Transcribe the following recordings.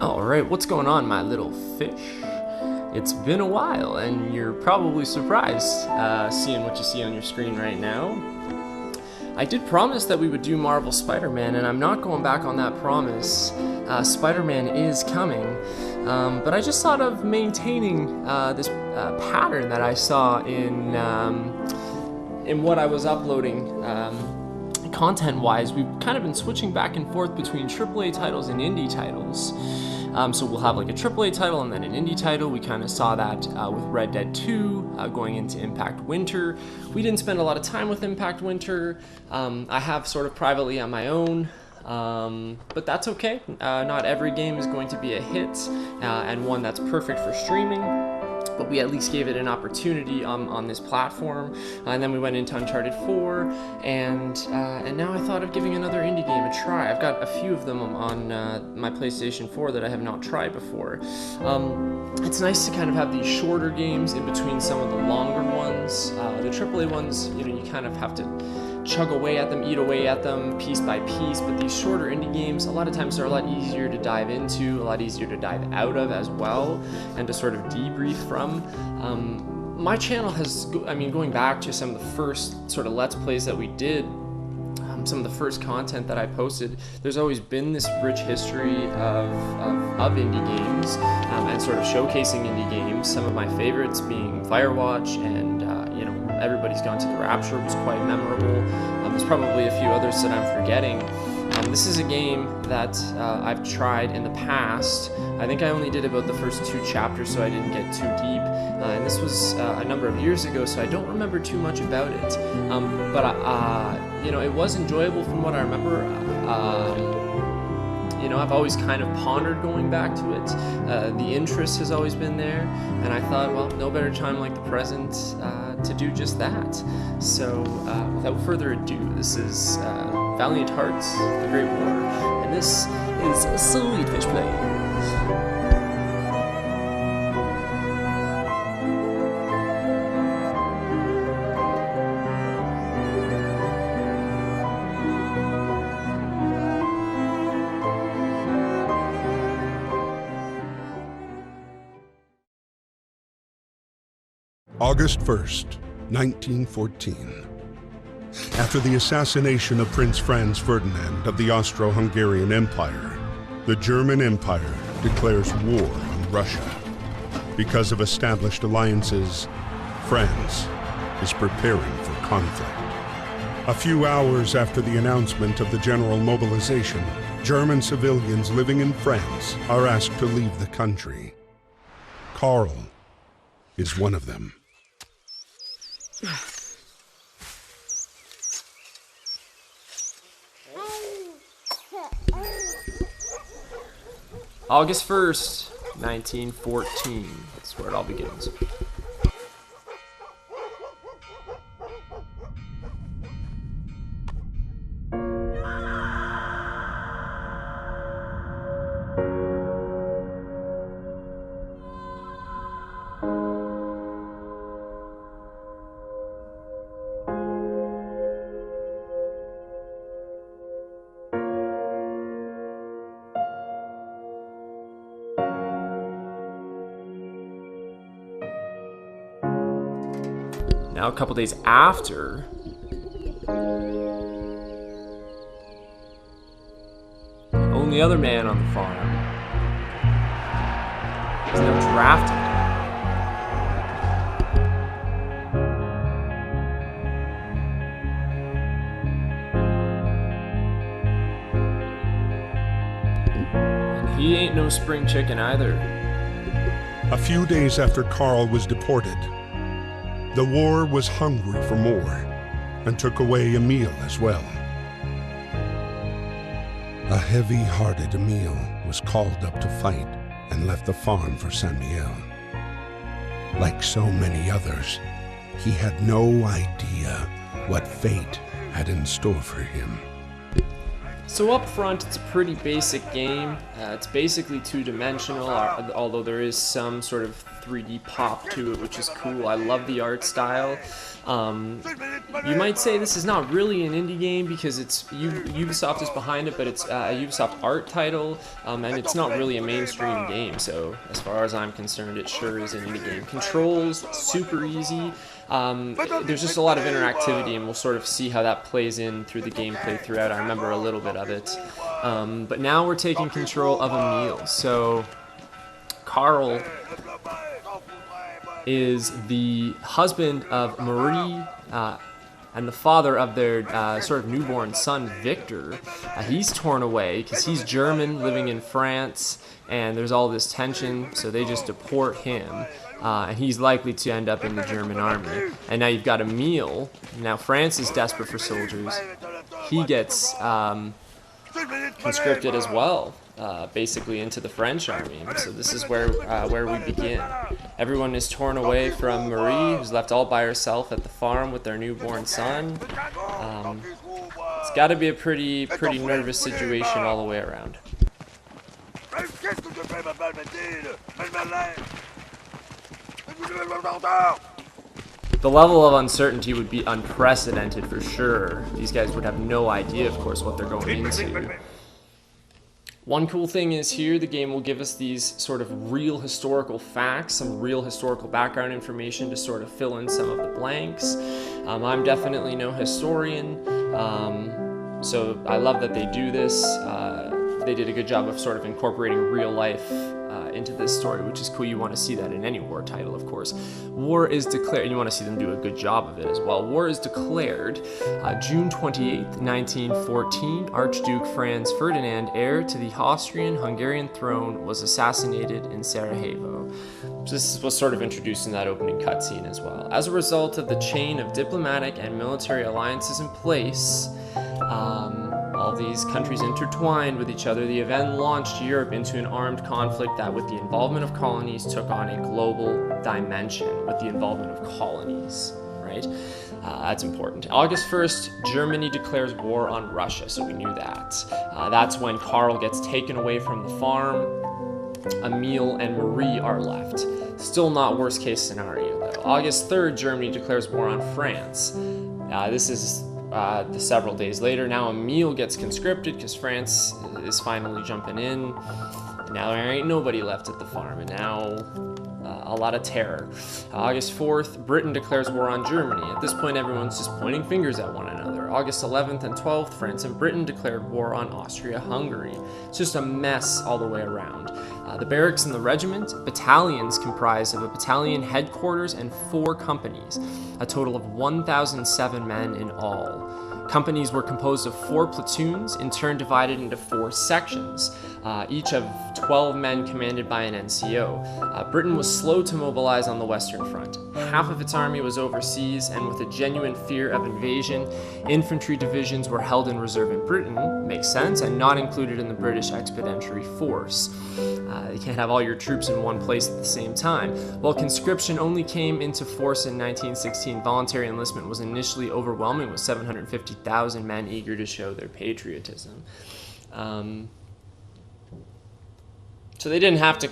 Alright, what's going on, my little fish? It's been a while, and you're probably surprised seeing what you see on your screen right now. I did promise that we would do Marvel Spider-Man, and I'm not going back on that promise. Spider-Man is coming, but I just thought of maintaining this pattern that I saw in what I was uploading. Content-wise, we've kind of been switching back and forth between AAA titles and indie titles. So we'll have like a AAA title and then an indie title. We kind of saw that with Red Dead 2 going into Impact Winter. We didn't spend a lot of time with Impact Winter. I have sort of privately on my own, but that's okay. Not every game is going to be a hit and one that's perfect for streaming. But we at least gave it an opportunity on this platform, and then we went into Uncharted 4, and now I thought of giving another indie game a try. I've got a few of them on my PlayStation 4 that I have not tried before. It's nice to kind of have these shorter games in between some of the longer ones. The AAA ones, you kind of have to chug away at them, eat away at them piece by piece, but these shorter indie games, a lot of times they're a lot easier to dive into, a lot easier to dive out of as well, and to sort of debrief from. My channel has, going back to some of the first sort of Let's Plays that we did, some of the first content that I posted, there's always been this rich history of indie games, and sort of showcasing indie games, some of my favorites being Firewatch and Everybody's Gone to the Rapture was quite memorable. There's probably a few others that I'm forgetting. This is a game that I've tried in the past. I think I only did about the first 2 chapters, so I didn't get too deep. And this was a number of years ago, so I don't remember too much about it. But it was enjoyable from what I remember. I've always kind of pondered going back to it. The interest has always been there, and I thought, well, no better time like the present to do just that. So, without further ado, this is Valiant Hearts, The Great War, and this is Sweet Fish Plays. August 1st, 1914. After the assassination of Prince Franz Ferdinand of the Austro-Hungarian Empire, the German Empire declares war on Russia. Because of established alliances, France is preparing for conflict. A few hours after the announcement of the general mobilization, German civilians living in France are asked to leave the country. Karl is one of them. August 1st, 1914. That's where it all begins. Now, a couple days after, the only other man on the farm is now drafted. And he ain't no spring chicken either. A few days after Karl was deported, the war was hungry for more, and took away Emil as well. A heavy-hearted Emil was called up to fight and left the farm for Saint-Mihiel. Like so many others, he had no idea what fate had in store for him. So up front, it's a pretty basic game. It's basically two-dimensional, although there is some sort of 3D pop to it, which is cool. I love the art style. You might say this is not really an indie game because it's Ubisoft is behind it, but it's a Ubisoft art title, and it's not really a mainstream game. So as far as I'm concerned, it sure is an indie game. Controls super easy. There's just a lot of interactivity, and we'll sort of see how that plays in through the gameplay throughout. I remember a little bit of it. But now we're taking control of Emil. So Carl is the husband of Marie and the father of their sort of newborn son, Victor. He's torn away because he's German living in France, and there's all this tension, so they just deport him. And he's likely to end up in the German army. And now you've got Emil. Now France is desperate for soldiers. He gets conscripted as well, basically into the French army. So this is where we begin. Everyone is torn away from Marie, who's left all by herself at the farm with their newborn son. It's got to be a pretty nervous situation all the way around. The level of uncertainty would be unprecedented for sure. These guys would have no idea, of course, what they're going into. One cool thing is here, the game will give us these sort of real historical facts, some real historical background information to sort of fill in some of the blanks. I'm definitely no historian, so I love that they do this. They did a good job of sort of incorporating real life into this story, which is cool. You want to see that in any war title, of course. War is declared, and you want to see them do a good job of it as well. War is declared June 28th, 1914. Archduke Franz Ferdinand, heir to the Austrian-Hungarian throne, was assassinated in Sarajevo. So this was sort of introduced in that opening cutscene as well. As a result of the chain of diplomatic and military alliances in place, all these countries intertwined with each other, the event launched Europe into an armed conflict that, with the involvement of colonies, took on a global dimension with the involvement of colonies, right? That's important. August 1st, Germany declares war on Russia, so we knew that. That's when Karl gets taken away from the farm. Emil and Marie are left. Still not worst case scenario, though. August 3rd, Germany declares war on France. This is several days later. Now Emil gets conscripted because France is finally jumping in. And now there ain't nobody left at the farm, and now a lot of terror. August 4th, Britain declares war on Germany. At this point, everyone's just pointing fingers at one another. August 11th and 12th, France and Britain declared war on Austria-Hungary. It's just a mess all the way around. The barracks in the regiment, battalions comprised of a battalion headquarters and 4 companies, a total of 1,007 men in all. Companies were composed of 4 platoons, in turn divided into 4 sections, each of 12 men commanded by an NCO. Britain was slow to mobilize on the Western Front. Half of its army was overseas, and with a genuine fear of invasion, infantry divisions were held in reserve in Britain, makes sense, and not included in the British Expeditionary Force. You can't have all your troops in one place at the same time. While conscription only came into force in 1916, voluntary enlistment was initially overwhelming, with 750,000 men eager to show their patriotism. So they didn't have to,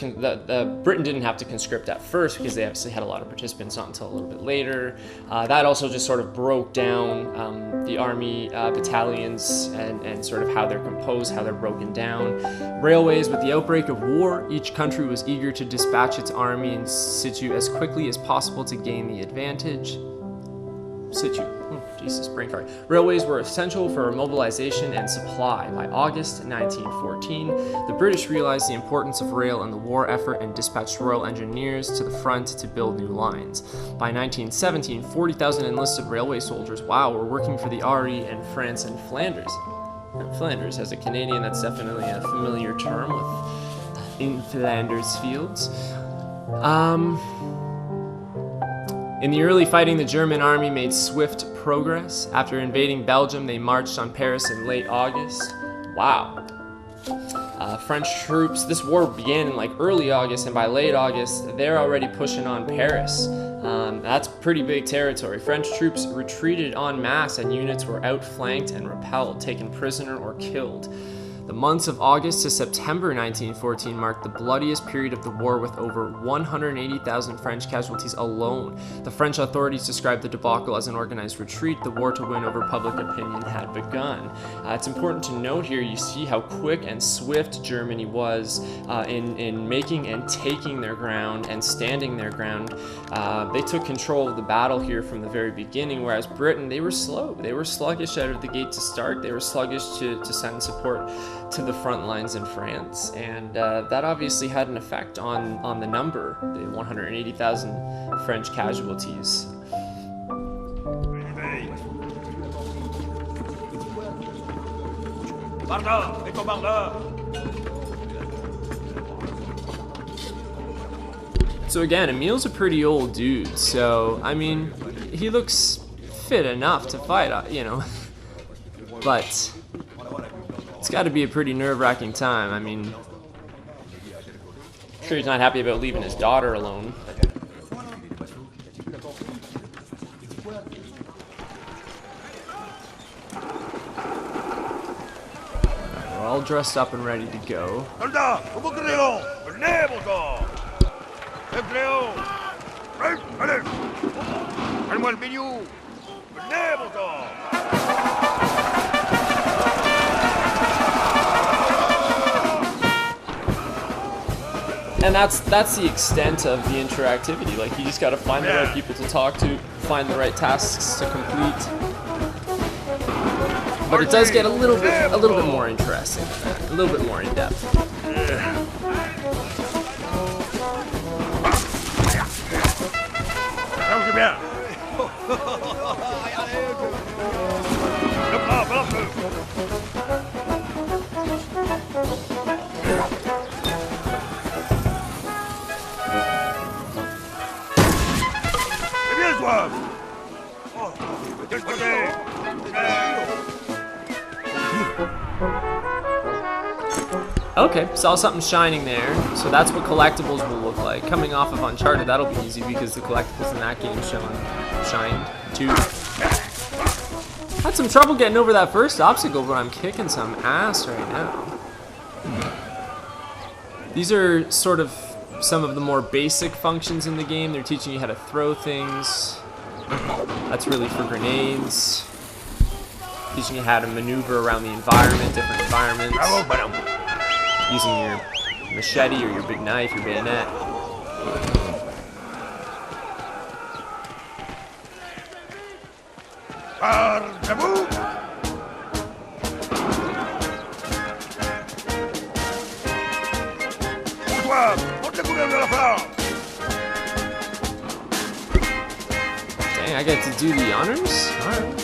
Britain didn't have to conscript at first because they obviously had a lot of participants, not until a little bit later. That also just sort of broke down the army battalions and sort of how they're composed, how they're broken down. Railways, with the outbreak of war, each country was eager to dispatch its army in situ as quickly as possible to gain the advantage. Jesus, brain fart. Railways were essential for mobilization and supply. By August 1914, the British realized the importance of rail in the war effort and dispatched Royal Engineers to the front to build new lines. By 1917, 40,000 enlisted railway soldiers, were working for the RE in France and Flanders. Now, Flanders, as a Canadian, that's definitely a familiar term with in Flanders fields. In the early fighting, the German army made swift progress. After invading Belgium, they marched on Paris in late August. Wow. French troops, this war began in like early August, and by late August, they're already pushing on Paris. That's pretty big territory. French troops retreated en masse and units were outflanked and repelled, taken prisoner or killed. The months of August to September 1914 marked the bloodiest period of the war, with over 180,000 French casualties alone. The French authorities described the debacle as an organized retreat. The war to win over public opinion had begun. It's important to note here, you see how quick and swift Germany was in making and taking their ground and standing their ground. They took control of the battle here from the very beginning, whereas Britain, they were slow. They were sluggish out of the gate to start. They were sluggish to send support to the front lines in France, and that obviously had an effect on the number, the 180,000 French casualties. So again, Emil's a pretty old dude, so I mean, he looks fit enough to fight, you know, but it's got to be a pretty nerve-wracking time. I mean, I'm sure he's not happy about leaving his daughter alone. We're all dressed up and ready to go. And that's the extent of the interactivity. Like, you just got to find the right people to talk to, find the right tasks to complete. But it does get a little bit more interesting, a little bit more in depth. Okay, saw something shining there, so that's what collectibles will look like. Coming off of Uncharted, that'll be easy because the collectibles in that game shined too. Had some trouble getting over that first obstacle, but I'm kicking some ass right now. These are sort of some of the more basic functions in the game. They're teaching you how to throw things. That's really for grenades. Teaching you how to maneuver around the environment, different environments. Using your machete or your big knife, your bayonet. Dang, I get to do the honors? Alright.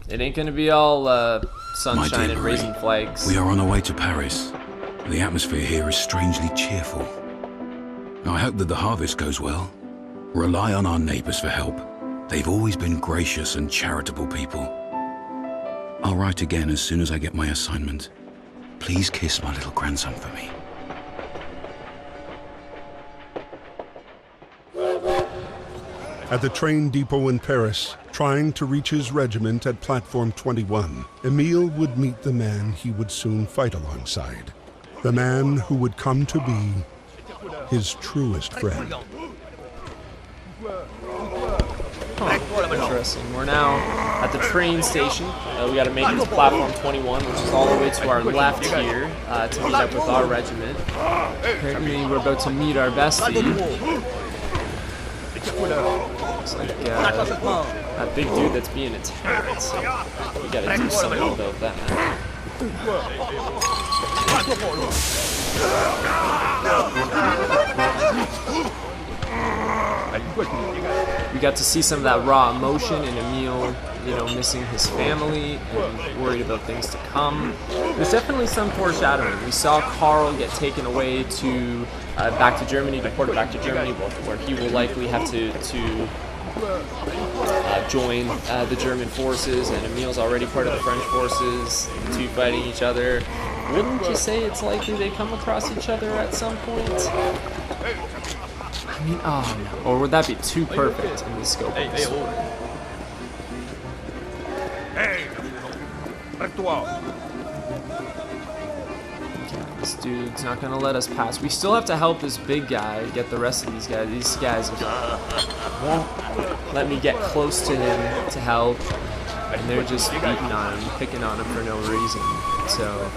It ain't gonna be all sunshine and raising flags. We are on our way to Paris. The atmosphere here is strangely cheerful. I hope that the harvest goes well. Rely on our neighbors for help. They've always been gracious and charitable people. I'll write again as soon as I get my assignment. Please kiss my little grandson for me. At the train depot in Paris, trying to reach his regiment at Platform 21, Emile would meet the man he would soon fight alongside. The man who would come to be his truest friend. Interesting. We're now at the train station. We got to make it to Platform 21, which is all the way to our left here, to meet up with our regiment. Apparently, we're about to meet our bestie. Looks like that big dude that's being attacked, so we gotta do something about that. We got to see some of that raw emotion in Emile, you know, missing his family and worried about things to come. There's definitely some foreshadowing. We saw Carl get taken away to back to Germany, deported back to Germany, where he will likely have to join the German forces, and Emil's already part of the French forces, the two fighting each other. Wouldn't you say it's likely they come across each other at some point? I mean, oh no. Or would that be too perfect in the scope of the story? This dude's not gonna let us pass. We still have to help this big guy get the rest of these guys. These guys won't let me get close to him to help, and they're just beating on him, picking on him for no reason. So,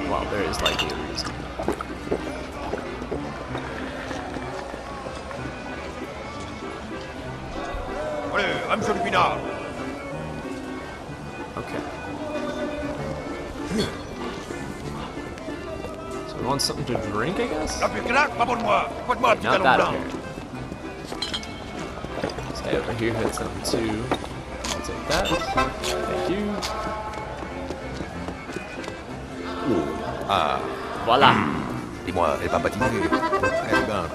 well, there is likely a reason. Okay. So we want something to drink, I guess? Not that apparent. This guy over here had something too. I'll take that. Thank you. Voila. Dis-moi, elle est pas fatiguée. Elle est bien.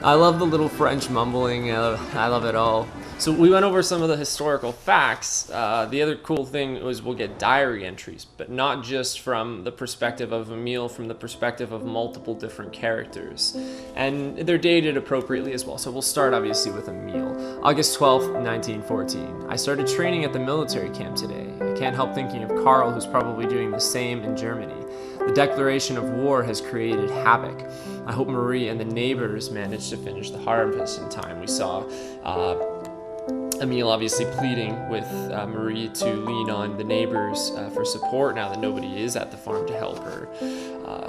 I love the little French mumbling. I love it all. So we went over some of the historical facts. The other cool thing was we'll get diary entries, but not just from the perspective of Emil, from the perspective of multiple different characters. And they're dated appropriately as well. So we'll start obviously with Emil. August 12th, 1914. I started training at the military camp today. I can't help thinking of Karl, who's probably doing the same in Germany. The declaration of war has created havoc. I hope Marie and the neighbors managed to finish the harvest in time. We saw Emil obviously pleading with Marie to lean on the neighbors for support now that nobody is at the farm to help her.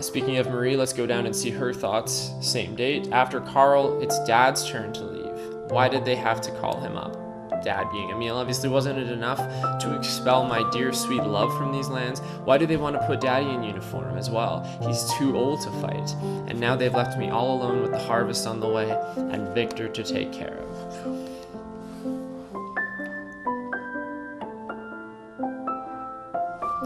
Speaking of Marie, let's go down and see her thoughts. Same date. After Karl, it's Dad's turn to leave. Why did they have to call him up? Dad being Emil, obviously wasn't it enough to expel my dear sweet love from these lands? Why do they want to put Daddy in uniform as well? He's too old to fight. And now they've left me all alone with the harvest on the way and Victor to take care of.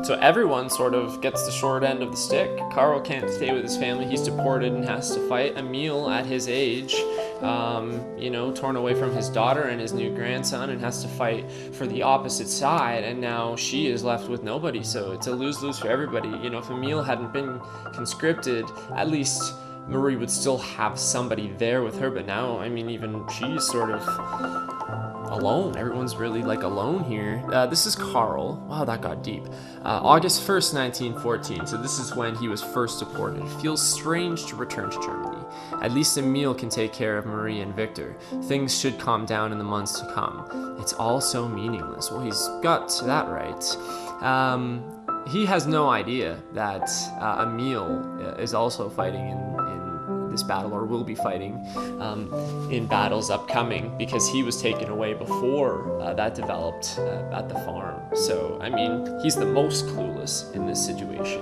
So everyone sort of gets the short end of the stick. Karl can't stay with his family. He's deported and has to fight. Emil, at his age, you know, torn away from his daughter and his new grandson and has to fight for the opposite side. And now she is left with nobody. So it's a lose-lose for everybody. You know, if Emil hadn't been conscripted, at least Marie would still have somebody there with her. But now, I mean, even she's sort of alone. Everyone's really like alone here. This is Karl. Wow, that got deep. August 1st, 1914. So this is when he was first deported. It feels strange to return to Germany. At least Emil can take care of Marie and Victor. Things should calm down in the months to come. It's all so meaningless. Well, he's got that right. He has no idea that Emil is also fighting in this battle, or will be fighting in battles upcoming, because he was taken away before that developed at the farm. So, I mean, he's the most clueless in this situation.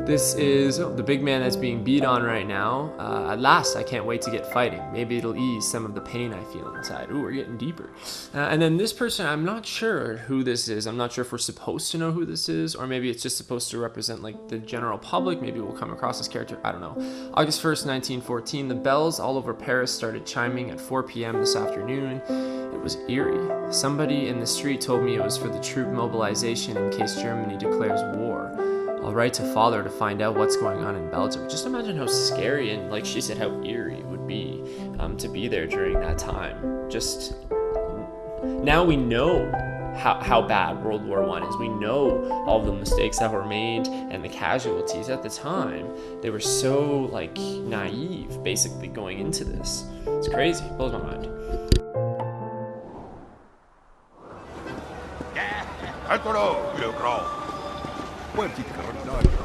This is the big man that's being beat on right now. At last, I can't wait to get fighting. Maybe it'll ease some of the pain I feel inside. Ooh, we're getting deeper. And then this person, I'm not sure who this is. I'm not sure if we're supposed to know who this is, or maybe it's just supposed to represent like the general public. Maybe we'll come across this character. I don't know. August 1st, 1914. The bells all over Paris started chiming at 4 p.m. this afternoon. It was eerie. Somebody in the street told me it was for the troop mobilization in case Germany declares war. I'll write to Father to find out what's going on in Belgium. Just imagine how scary and, like she said, how eerie it would be to be there during that time. Just now we know how bad World War I is. We know all the mistakes that were made and the casualties. At the time, they were so like naive, basically, going into this. It's crazy. It blows my mind.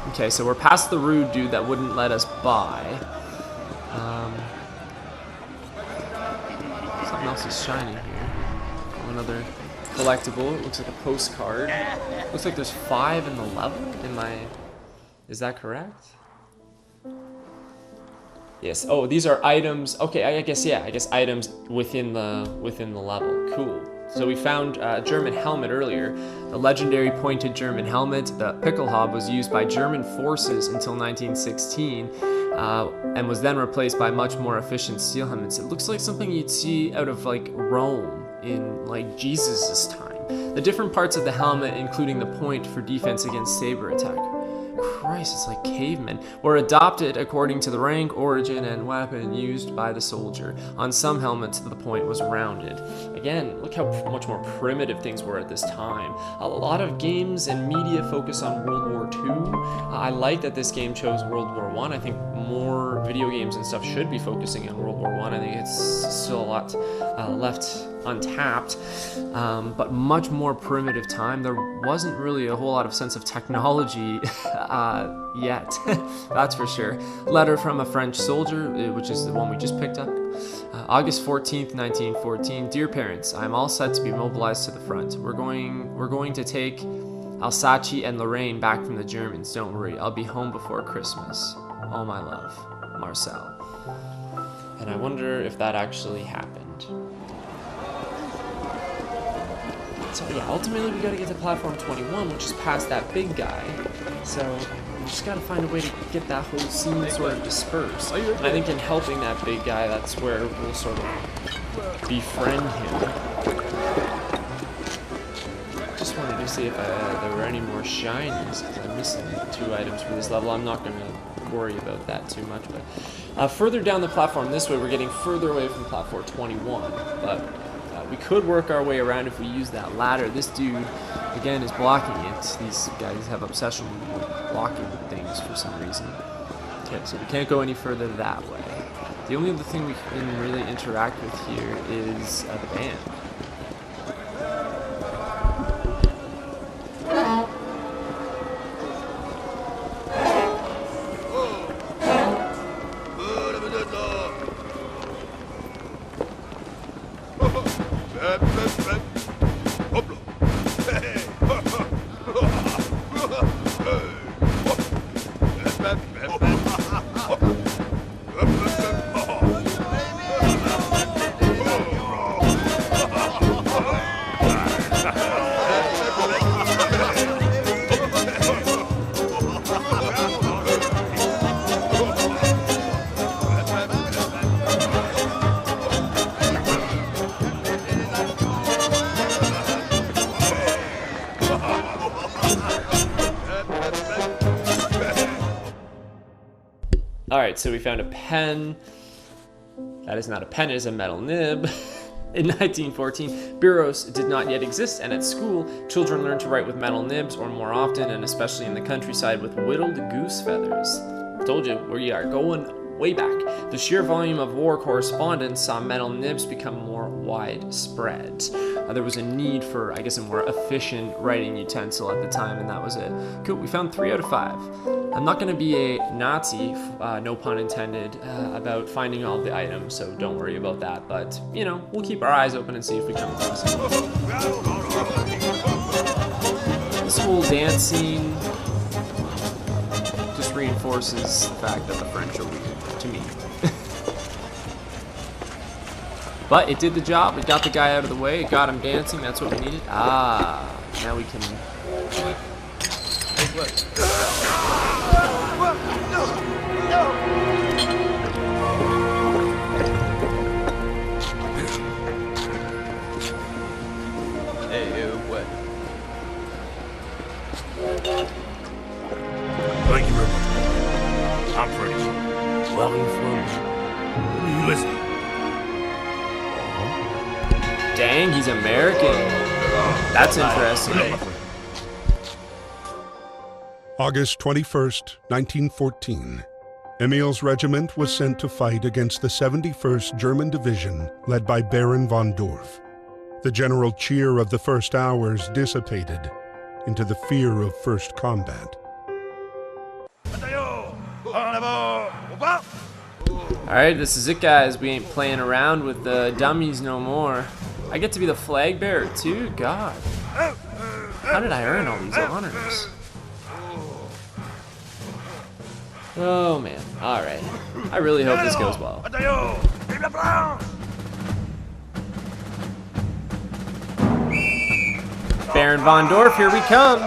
Okay, so we're past the rude dude that wouldn't let us buy. Something else is shiny here. Oh, another collectible. It looks like a postcard. Looks like there's 5 in the level. Is that correct? Yes. Oh, these are items. Okay, I guess items within the level. Cool. So we found a German helmet earlier. The legendary pointed German helmet, the Pickelhaube, was used by German forces until 1916. and was then replaced by much more efficient steel helmets. It looks like something you'd see out of like Rome in like Jesus' time. The different parts of the helmet, including the point for defense against saber attack. Christ, it's like cavemen, were adopted according to the rank, origin, and weapon used by the soldier. On some helmets, the point was rounded. Again, look how much more primitive things were at this time. A lot of games and media focus on World War II. I like that this game chose World War I. I think more video games and stuff should be focusing on World War I. I think it's still a lot left untapped, but much more primitive time. There wasn't really a whole lot of sense of technology yet, that's for sure. Letter from a French soldier, which is the one we just picked up. August 14th, 1914. Dear parents, I'm all set to be mobilized to the front. We're going to take Alsace and Lorraine back from the Germans. Don't worry, I'll be home before Christmas. All my love, Marcel. And I wonder if that actually happened. So yeah, ultimately we gotta get to platform 21, which is past that big guy. So we just gotta find a way to get that whole scene sort of dispersed. And I think in helping that big guy, that's where we'll sort of befriend him. Just wanted to see if there were any more shinies, because I'm missing 2 items for this level. I'm not gonna worry about that too much, but further down the platform this way, we're getting further away from platform 21, but we could work our way around if we use that ladder. This dude, again, is blocking it. These guys have obsession with blocking things for some reason. Okay, so we can't go any further that way. The only other thing we can really interact with here is the band. Alright, so we found a pen. That is not a pen, it is a metal nib. In 1914, bureaus did not yet exist, and at school, children learned to write with metal nibs, or more often, and especially in the countryside, with whittled goose feathers. Told you, we are going way back. The sheer volume of war correspondence saw metal nibs become more widespread. There was a need for, I guess, a more efficient writing utensil at the time, and that was it. Cool, we found 3 out of 5. I'm not going to be a Nazi, no pun intended, about finding all the items, so don't worry about that, but, you know, we'll keep our eyes open and see if we come across it. This whole dance scene just reinforces the fact that the French are weird, to me. But it did the job. It got the guy out of the way. It got him dancing. That's what we needed. Ah, now we can... Hey, what? Thank you very much. I'm French. Where are you from? Listen. Dang, he's American. That's interesting. August 21st, 1914. Emil's regiment was sent to fight against the 71st German Division, led by Baron von Dorf. The general cheer of the first hours dissipated into the fear of first combat. Alright, this is it, guys. We ain't playing around with the dummies no more. I get to be the flag bearer too? God. How did I earn all these honors? Oh man. Alright. I really hope this goes well. Baron von Dorf, here we come!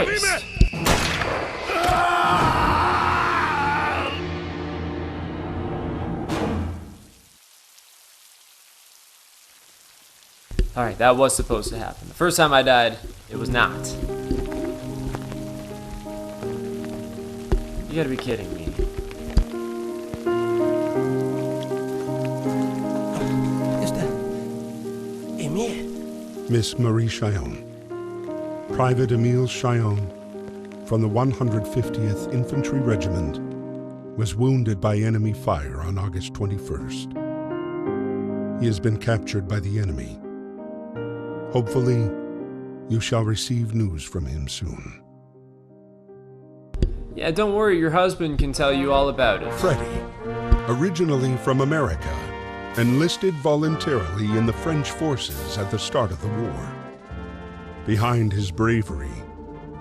Christ. Alright, that was supposed to happen. The first time I died, it was not. You gotta be kidding me. It's the Emile. Miss Marie Chillon. Private Emile Chillon from the 150th Infantry Regiment was wounded by enemy fire on August 21st. He has been captured by the enemy. Hopefully, you shall receive news from him soon. Yeah, don't worry, your husband can tell you all about it. Freddie, originally from America, enlisted voluntarily in the French forces at the start of the war. Behind his bravery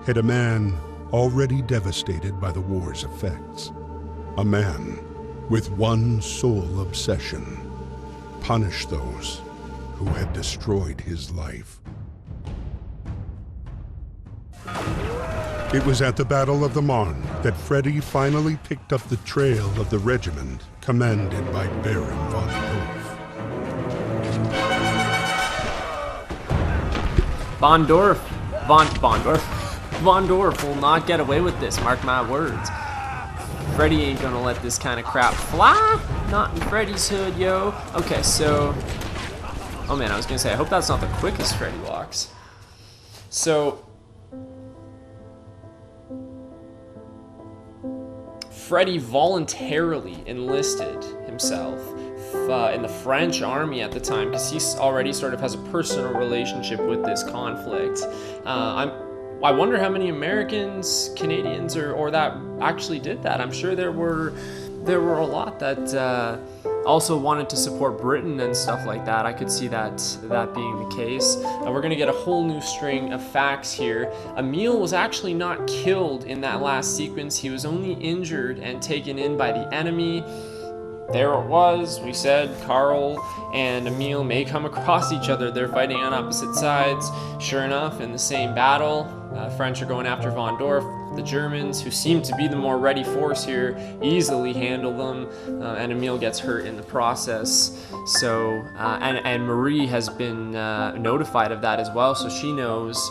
hid a man already devastated by the war's effects. A man with one sole obsession: punish those who had destroyed his life. It was at the Battle of the Marne that Freddie finally picked up the trail of the regiment commanded by Baron von Dorf. Von Dorf will not get away with this, mark my words. Freddy ain't gonna let this kind of crap fly. Not in Freddy's hood, yo. Okay, so... Oh man, I was gonna say, I hope that's not the quickest Freddy walks. So... Freddy voluntarily enlisted himself in the French army at the time because he already sort of has a personal relationship with this conflict. I wonder how many Americans, Canadians, or that actually did that. I'm sure there were a lot that also wanted to support Britain and stuff like that. I could see that being the case. We're gonna get a whole new string of facts here. Emile was actually not killed in that last sequence. He was only injured and taken in by the enemy. There it was. We said Carl and Emile may come across each other. They're fighting on opposite sides. Sure enough, in the same battle, French are going after von Dorf. The Germans, who seem to be the more ready force here, easily handle them, and Emile gets hurt in the process. So, and Marie has been notified of that as well, so she knows.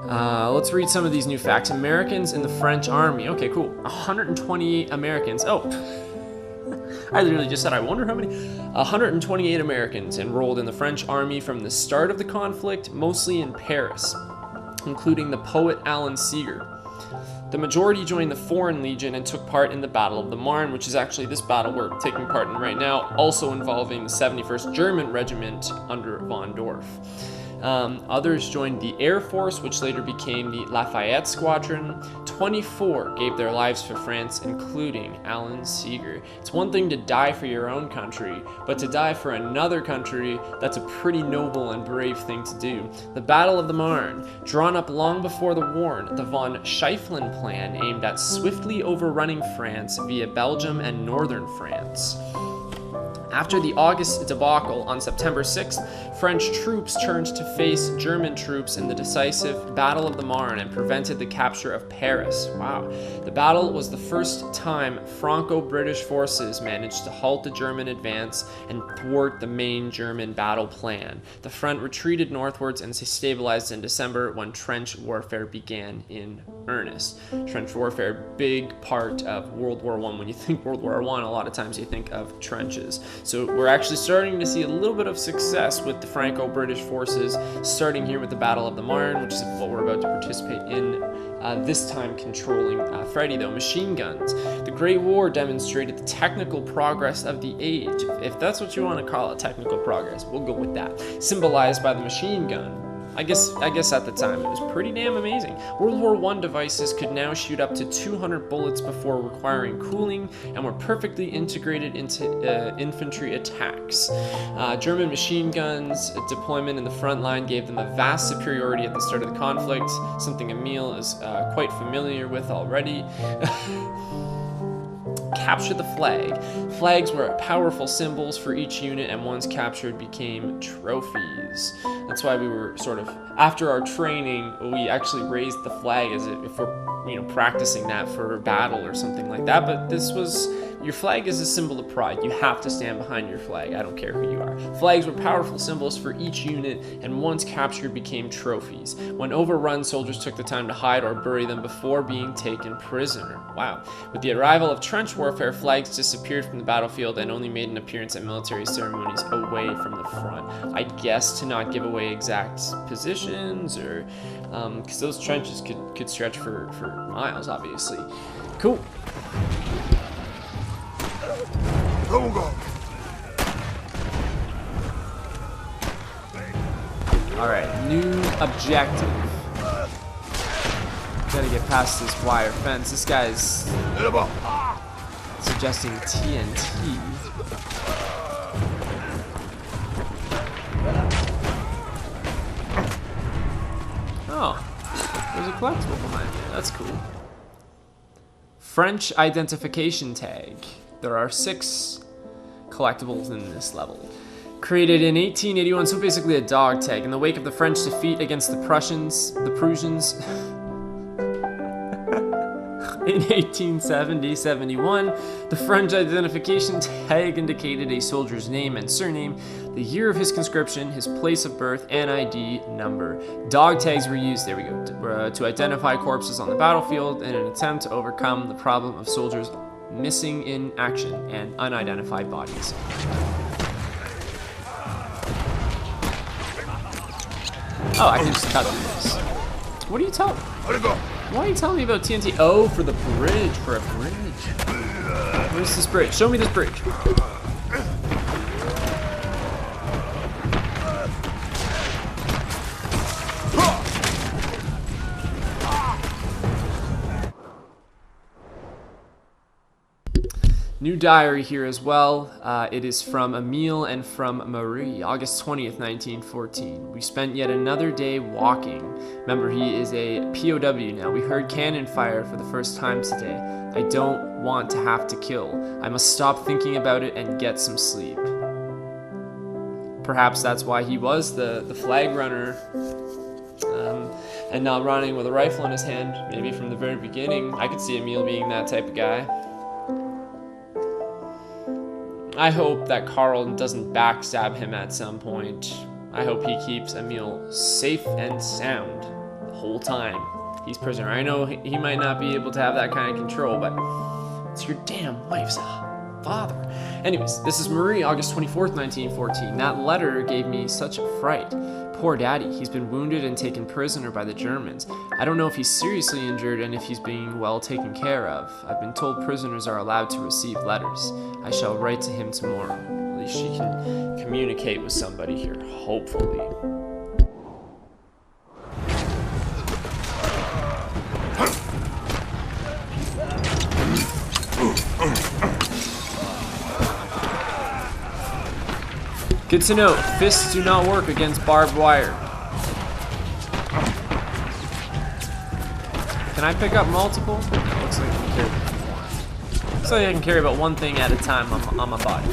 Let's read some of these new facts. Americans in the French army. Okay, cool. 128 Americans. Oh. I literally just said, I wonder how many. 128 Americans enrolled in the French army from the start of the conflict, mostly in Paris, including the poet Alan Seeger. The majority joined the Foreign Legion and took part in the Battle of the Marne, which is actually this battle we're taking part in right now, also involving the 71st German Regiment under von Dorf. Others joined the Air Force, which later became the Lafayette Squadron. 24 gave their lives for France, including Alan Seeger. It's one thing to die for your own country, but to die for another country, that's a pretty noble and brave thing to do. The Battle of the Marne, drawn up long before the war, the von Schieffelin Plan aimed at swiftly overrunning France via Belgium and northern France. After the August debacle on September 6th, French troops turned to face German troops in the decisive Battle of the Marne and prevented the capture of Paris. Wow. The battle was the first time Franco-British forces managed to halt the German advance and thwart the main German battle plan. The front retreated northwards and stabilized in December when trench warfare began in earnest. Trench warfare, big part of World War I. When you think World War I, a lot of times you think of trenches. So we're actually starting to see a little bit of success with the Franco-British forces, starting here with the Battle of the Marne, which is what we're about to participate in, this time controlling Freddy, though. Machine guns. The Great War demonstrated the technical progress of the age, if that's what you want to call it, technical progress. We'll go with that. Symbolized by the machine gun. I guess at the time it was pretty damn amazing. World War I devices could now shoot up to 200 bullets before requiring cooling and were perfectly integrated into infantry attacks. German machine guns deployment in the front line gave them a vast superiority at the start of the conflict, something Emile is quite familiar with already. Capture the flag. Flags were powerful symbols for each unit, and once captured became trophies. That's why we were sort of, after our training, we actually raised the flag as if we're, you know, practicing that for battle or something like that. But this was, your flag is a symbol of pride. You have to stand behind your flag. I don't care who you are. Flags were powerful symbols for each unit, and once captured became trophies. When overrun, soldiers took the time to hide or bury them before being taken prisoner. Wow. With the arrival of trench warfare, flags disappeared from the battlefield and only made an appearance at military ceremonies away from the front. I guess to not give away exact positions, or because those trenches could stretch for miles, obviously. Cool. Alright, new objective. Gotta get past this wire fence. This guy's suggesting TNT. Oh, there's a collectible behind me. That's cool. French identification tag. There are 6 collectibles in this level. Created in 1881, so basically a dog tag. In the wake of the French defeat against the Prussians, in 1870-71, the French identification tag indicated a soldier's name and surname, the year of his conscription, his place of birth, and ID number. Dog tags were used, there we go, to identify corpses on the battlefield in an attempt to overcome the problem of soldiers missing in action and unidentified bodies. Oh, I can just cut through this. What are you telling me? Why are you telling me about TNT? Oh, for the bridge, for a bridge. Where's this bridge? Show me this bridge. New diary here as well. It is from Emile and from Marie, August 20th, 1914. We spent yet another day walking. Remember, he is a POW now. We heard cannon fire for the first time today. I don't want to have to kill. I must stop thinking about it and get some sleep. Perhaps that's why he was the flag runner and not running with a rifle in his hand. Maybe from the very beginning. I could see Emile being that type of guy. I hope that Carl doesn't backstab him at some point. I hope he keeps Emile safe and sound the whole time he's prisoner. I know he might not be able to have that kind of control, but it's your damn wife's father. Anyways, this is Marie, August 24th, 1914. That letter gave me such a fright. Poor daddy, he's been wounded and taken prisoner by the Germans. I don't know if he's seriously injured and if he's being well taken care of. I've been told prisoners are allowed to receive letters. I shall write to him tomorrow. At least she can communicate with somebody here, hopefully. Good to know, fists do not work against barbed wire. Can I pick up multiple? Looks like I can carry. Looks like I can carry about one thing at a time on my body.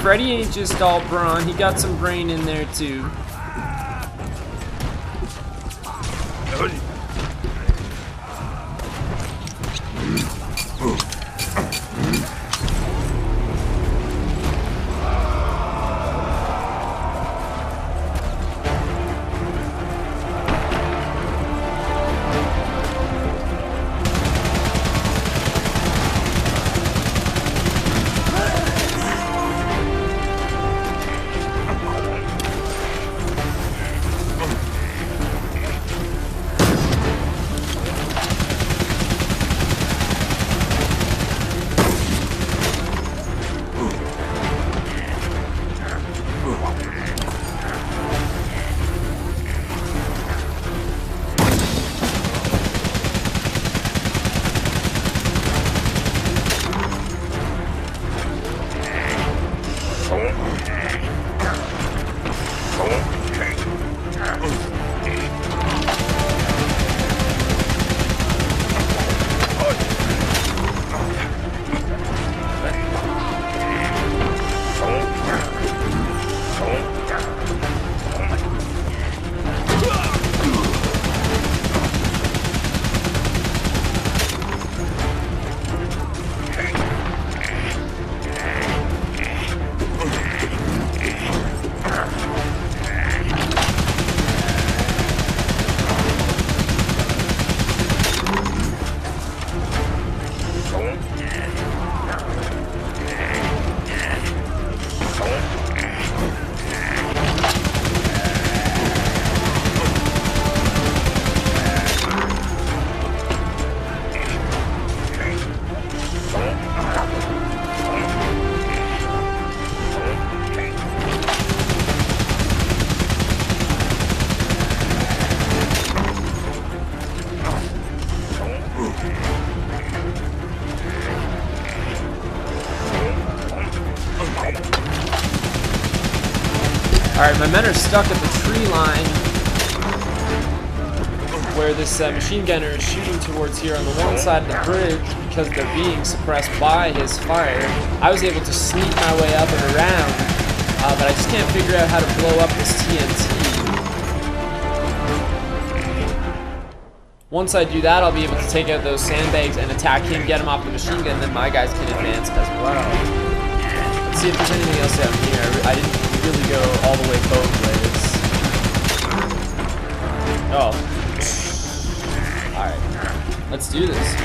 Freddy ain't just all brawn, he got some brain in there too. Alright, my men are stuck at the tree line where this machine gunner is shooting towards here on the one side of the bridge because they're being suppressed by his fire. I was able to sneak my way up and around, but I just can't figure out how to blow up this TNT. Once I do that, I'll be able to take out those sandbags and attack him, get him off the machine gun, and then my guys can advance as well. Let's see if there's anything else down here. I didn't really go all the way both ways. Oh. Alright, let's do this.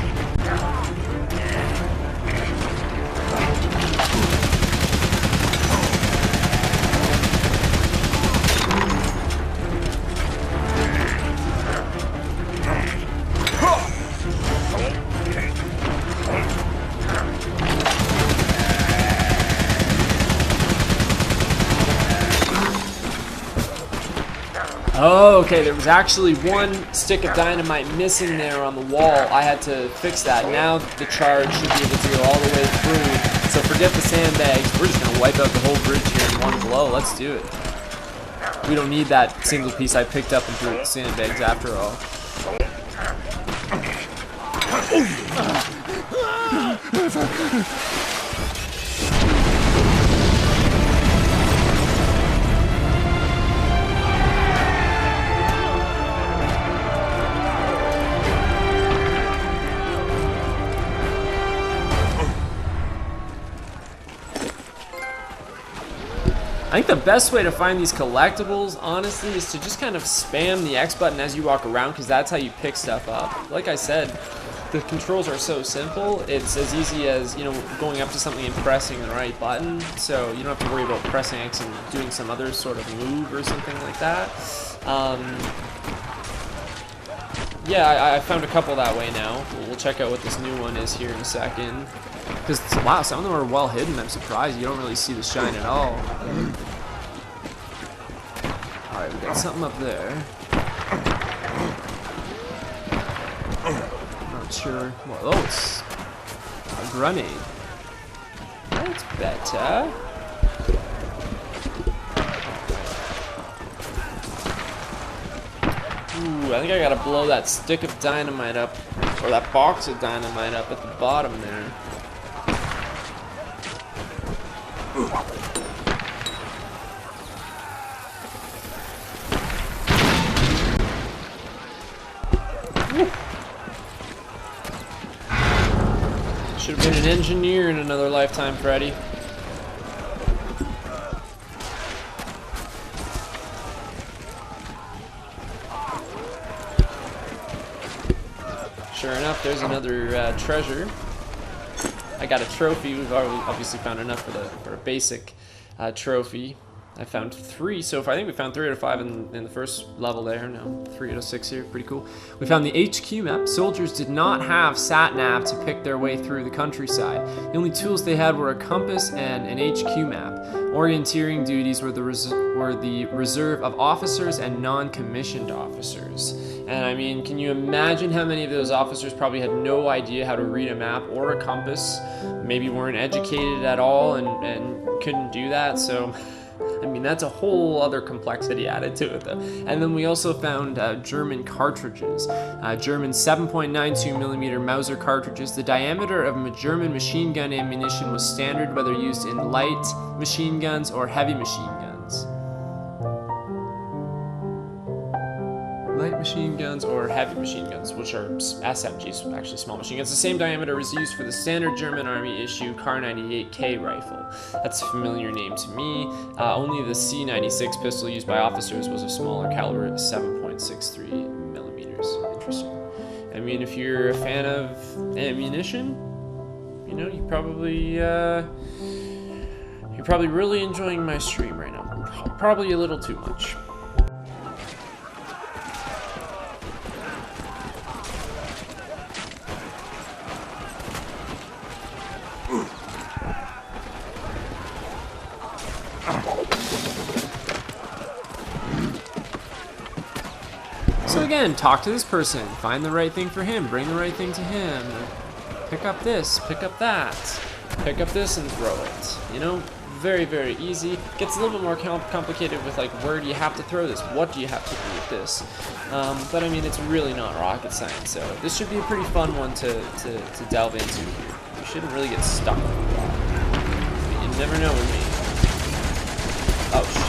Oh, okay, there was actually one stick of dynamite missing there on the wall. I had to fix that. Now the charge should be able to go all the way through. So forget the sandbags. We're just going to wipe out the whole bridge here in one blow. Let's do it. We don't need that single piece I picked up and threw at the sandbags after all. I think the best way to find these collectibles, honestly, is to just kind of spam the X button as you walk around, because that's how you pick stuff up. Like I said, the controls are so simple. It's as easy as, you know, going up to something and pressing the right button. So you don't have to worry about pressing X and doing some other sort of move or something like that. Yeah, I found a couple that way now. We'll check out what this new one is here in a second. Because, wow, some of them are well hidden. I'm surprised you don't really see the shine at all. Alright, we got something up there. Not sure. Well, oh, it's a grenade. That's better. Ooh, I think I gotta blow that stick of dynamite up, or that box of dynamite up at the bottom there. Should have been an engineer in another lifetime, Freddy. Sure enough, there's another treasure. I got a trophy. We've obviously found enough for a basic trophy. I found 3 so far. I think we found 3 out of 5 in the first level there. No, 3 out of 6 here. Pretty cool. We found the HQ map. Soldiers did not have sat-nav to pick their way through the countryside. The only tools they had were a compass and an HQ map. Orienteering duties were the reserve of officers and non-commissioned officers. And I mean, can you imagine how many of those officers probably had no idea how to read a map or a compass, maybe weren't educated at all and couldn't do that? So I mean, that's a whole other complexity added to it, though. And then we also found German cartridges, German 7.92mm Mauser cartridges. The diameter of German machine gun ammunition was standard, whether used in light machine guns or heavy machine guns. Light machine guns or heavy machine guns, which are SMGs, actually small machine guns. The same diameter was used for the standard German Army issue Kar-98K rifle. That's a familiar name to me. Only the C96 pistol used by officers was of smaller caliber at 7.63mm. Interesting. I mean, if you're a fan of ammunition, you know, you're probably really enjoying my stream right now. Probably a little too much. So again, talk to this person, find the right thing for him, bring the right thing to him, pick up this, pick up that. Pick up this and throw it. You know, very, very easy. Gets a little bit more complicated with like, where do you have to throw this? What do you have to do with this? But I mean, it's really not rocket science. So this should be a pretty fun one to delve into here. You shouldn't really get stuck with a lot. But you never know with me. Oh, shit.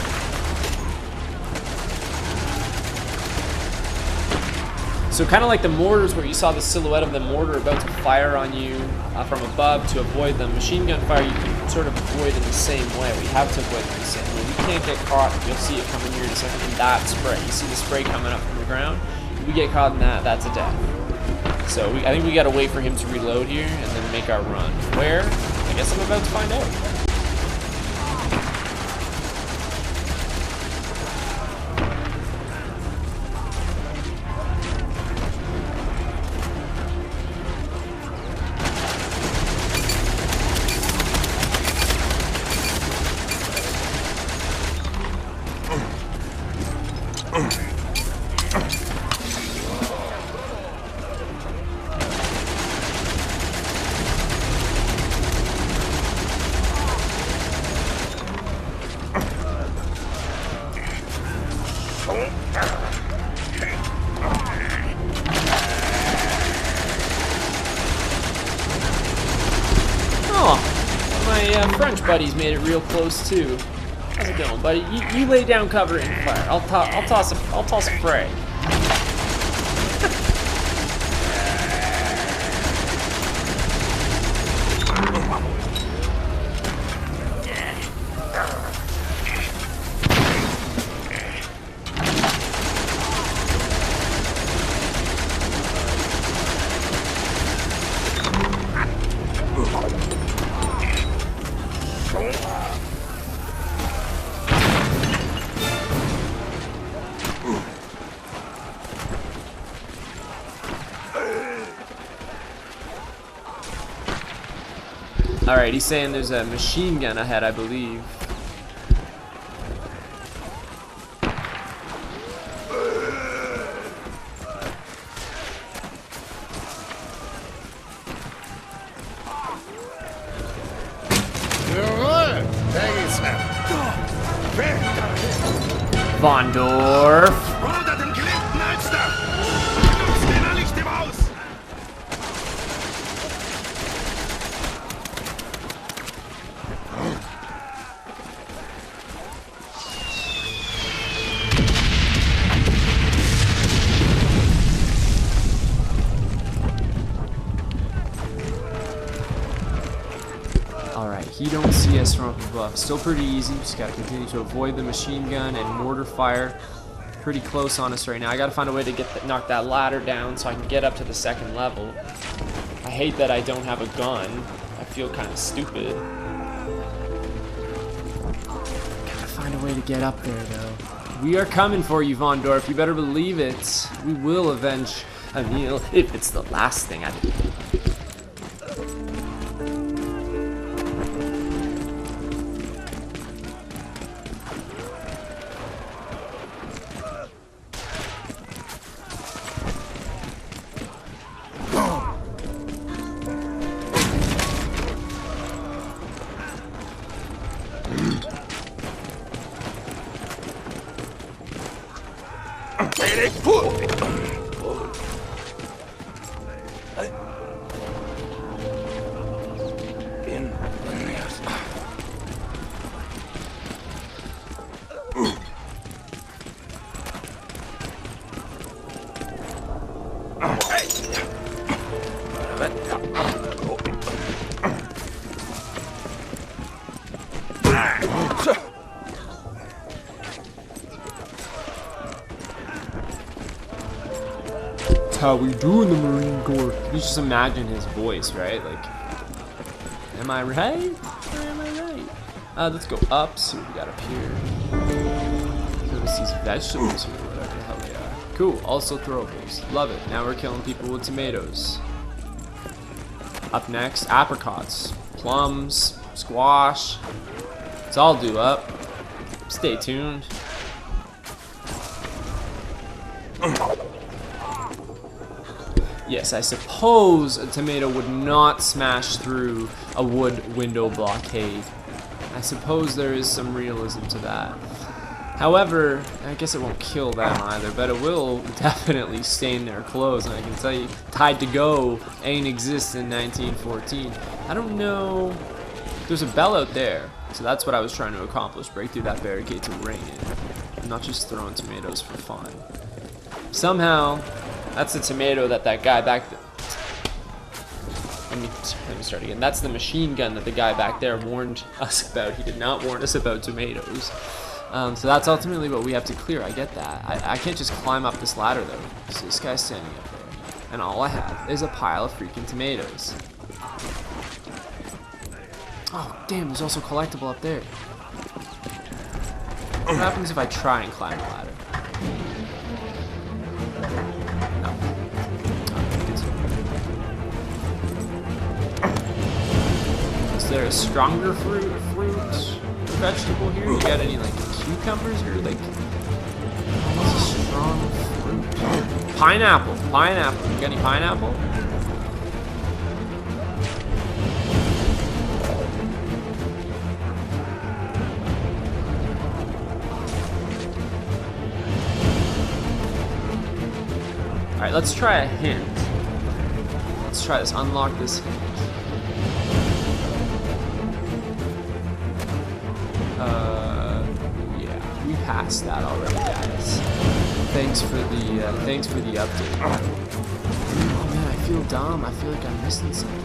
So kind of like the mortars where you saw the silhouette of the mortar about to fire on you from above to avoid the machine gun fire, you can sort of avoid in the same way. We have to avoid it in the same way. We can't get caught, you'll see it coming here in a second, in that spray. You see the spray coming up from the ground? If we get caught in that, that's a death. So I think we gotta wait for him to reload here and then make our run. Where? I guess I'm about to find out. French buddies made it real close too. How's it going, buddy? You lay down cover and fire. I'll toss a fray. Alright, he's saying there's a machine gun ahead, I believe. Von Dorf. Alright, he don't see us from up above. Still pretty easy. Just gotta continue to avoid the machine gun and mortar fire. Pretty close on us right now. I gotta find a way to knock that ladder down so I can get up to the second level. I hate that I don't have a gun. I feel kind of stupid. Gotta find a way to get up there, though. We are coming for you, Von Dorf. You better believe it. We will avenge Emil if it's the last thing I do. How we do in the Marine Corps. You just imagine his voice, right? Like, am I right? Or am I right? Let's go up, see what we got up here. Notice these vegetables here, whatever the hell they are. Cool, also throwables. Love it. Now we're killing people with tomatoes. Up next, apricots, plums, squash. It's all due up. Stay tuned. Yes, I suppose a tomato would not smash through a wood window blockade. I suppose there is some realism to that. However, I guess it won't kill them either, but it will definitely stain their clothes, and I can tell you, Tide to Go ain't exist in 1914. I don't know. There's a bell out there, so that's what I was trying to accomplish, break through that barricade to rain in. I'm not just throwing tomatoes for fun. Somehow, that's the tomato that guy back there... Let me start again. That's the machine gun that the guy back there warned us about. He did not warn us about tomatoes. So that's ultimately what we have to clear. I get that. I can't just climb up this ladder, though. So this guy's standing up there. And all I have is a pile of freaking tomatoes. Oh, damn, there's also collectible up there. What happens if I try and climb the ladder? No. Is there a stronger fruit vegetable here? You got any, like, cucumbers or, like, what's a strong fruit? Pineapple. Pineapple. You got any pineapple? Alright, let's try a hint. Let's try this. Unlock this hint. Yeah, we passed that already, guys. Thanks for the update. Oh man, I feel dumb. I feel like I'm missing something.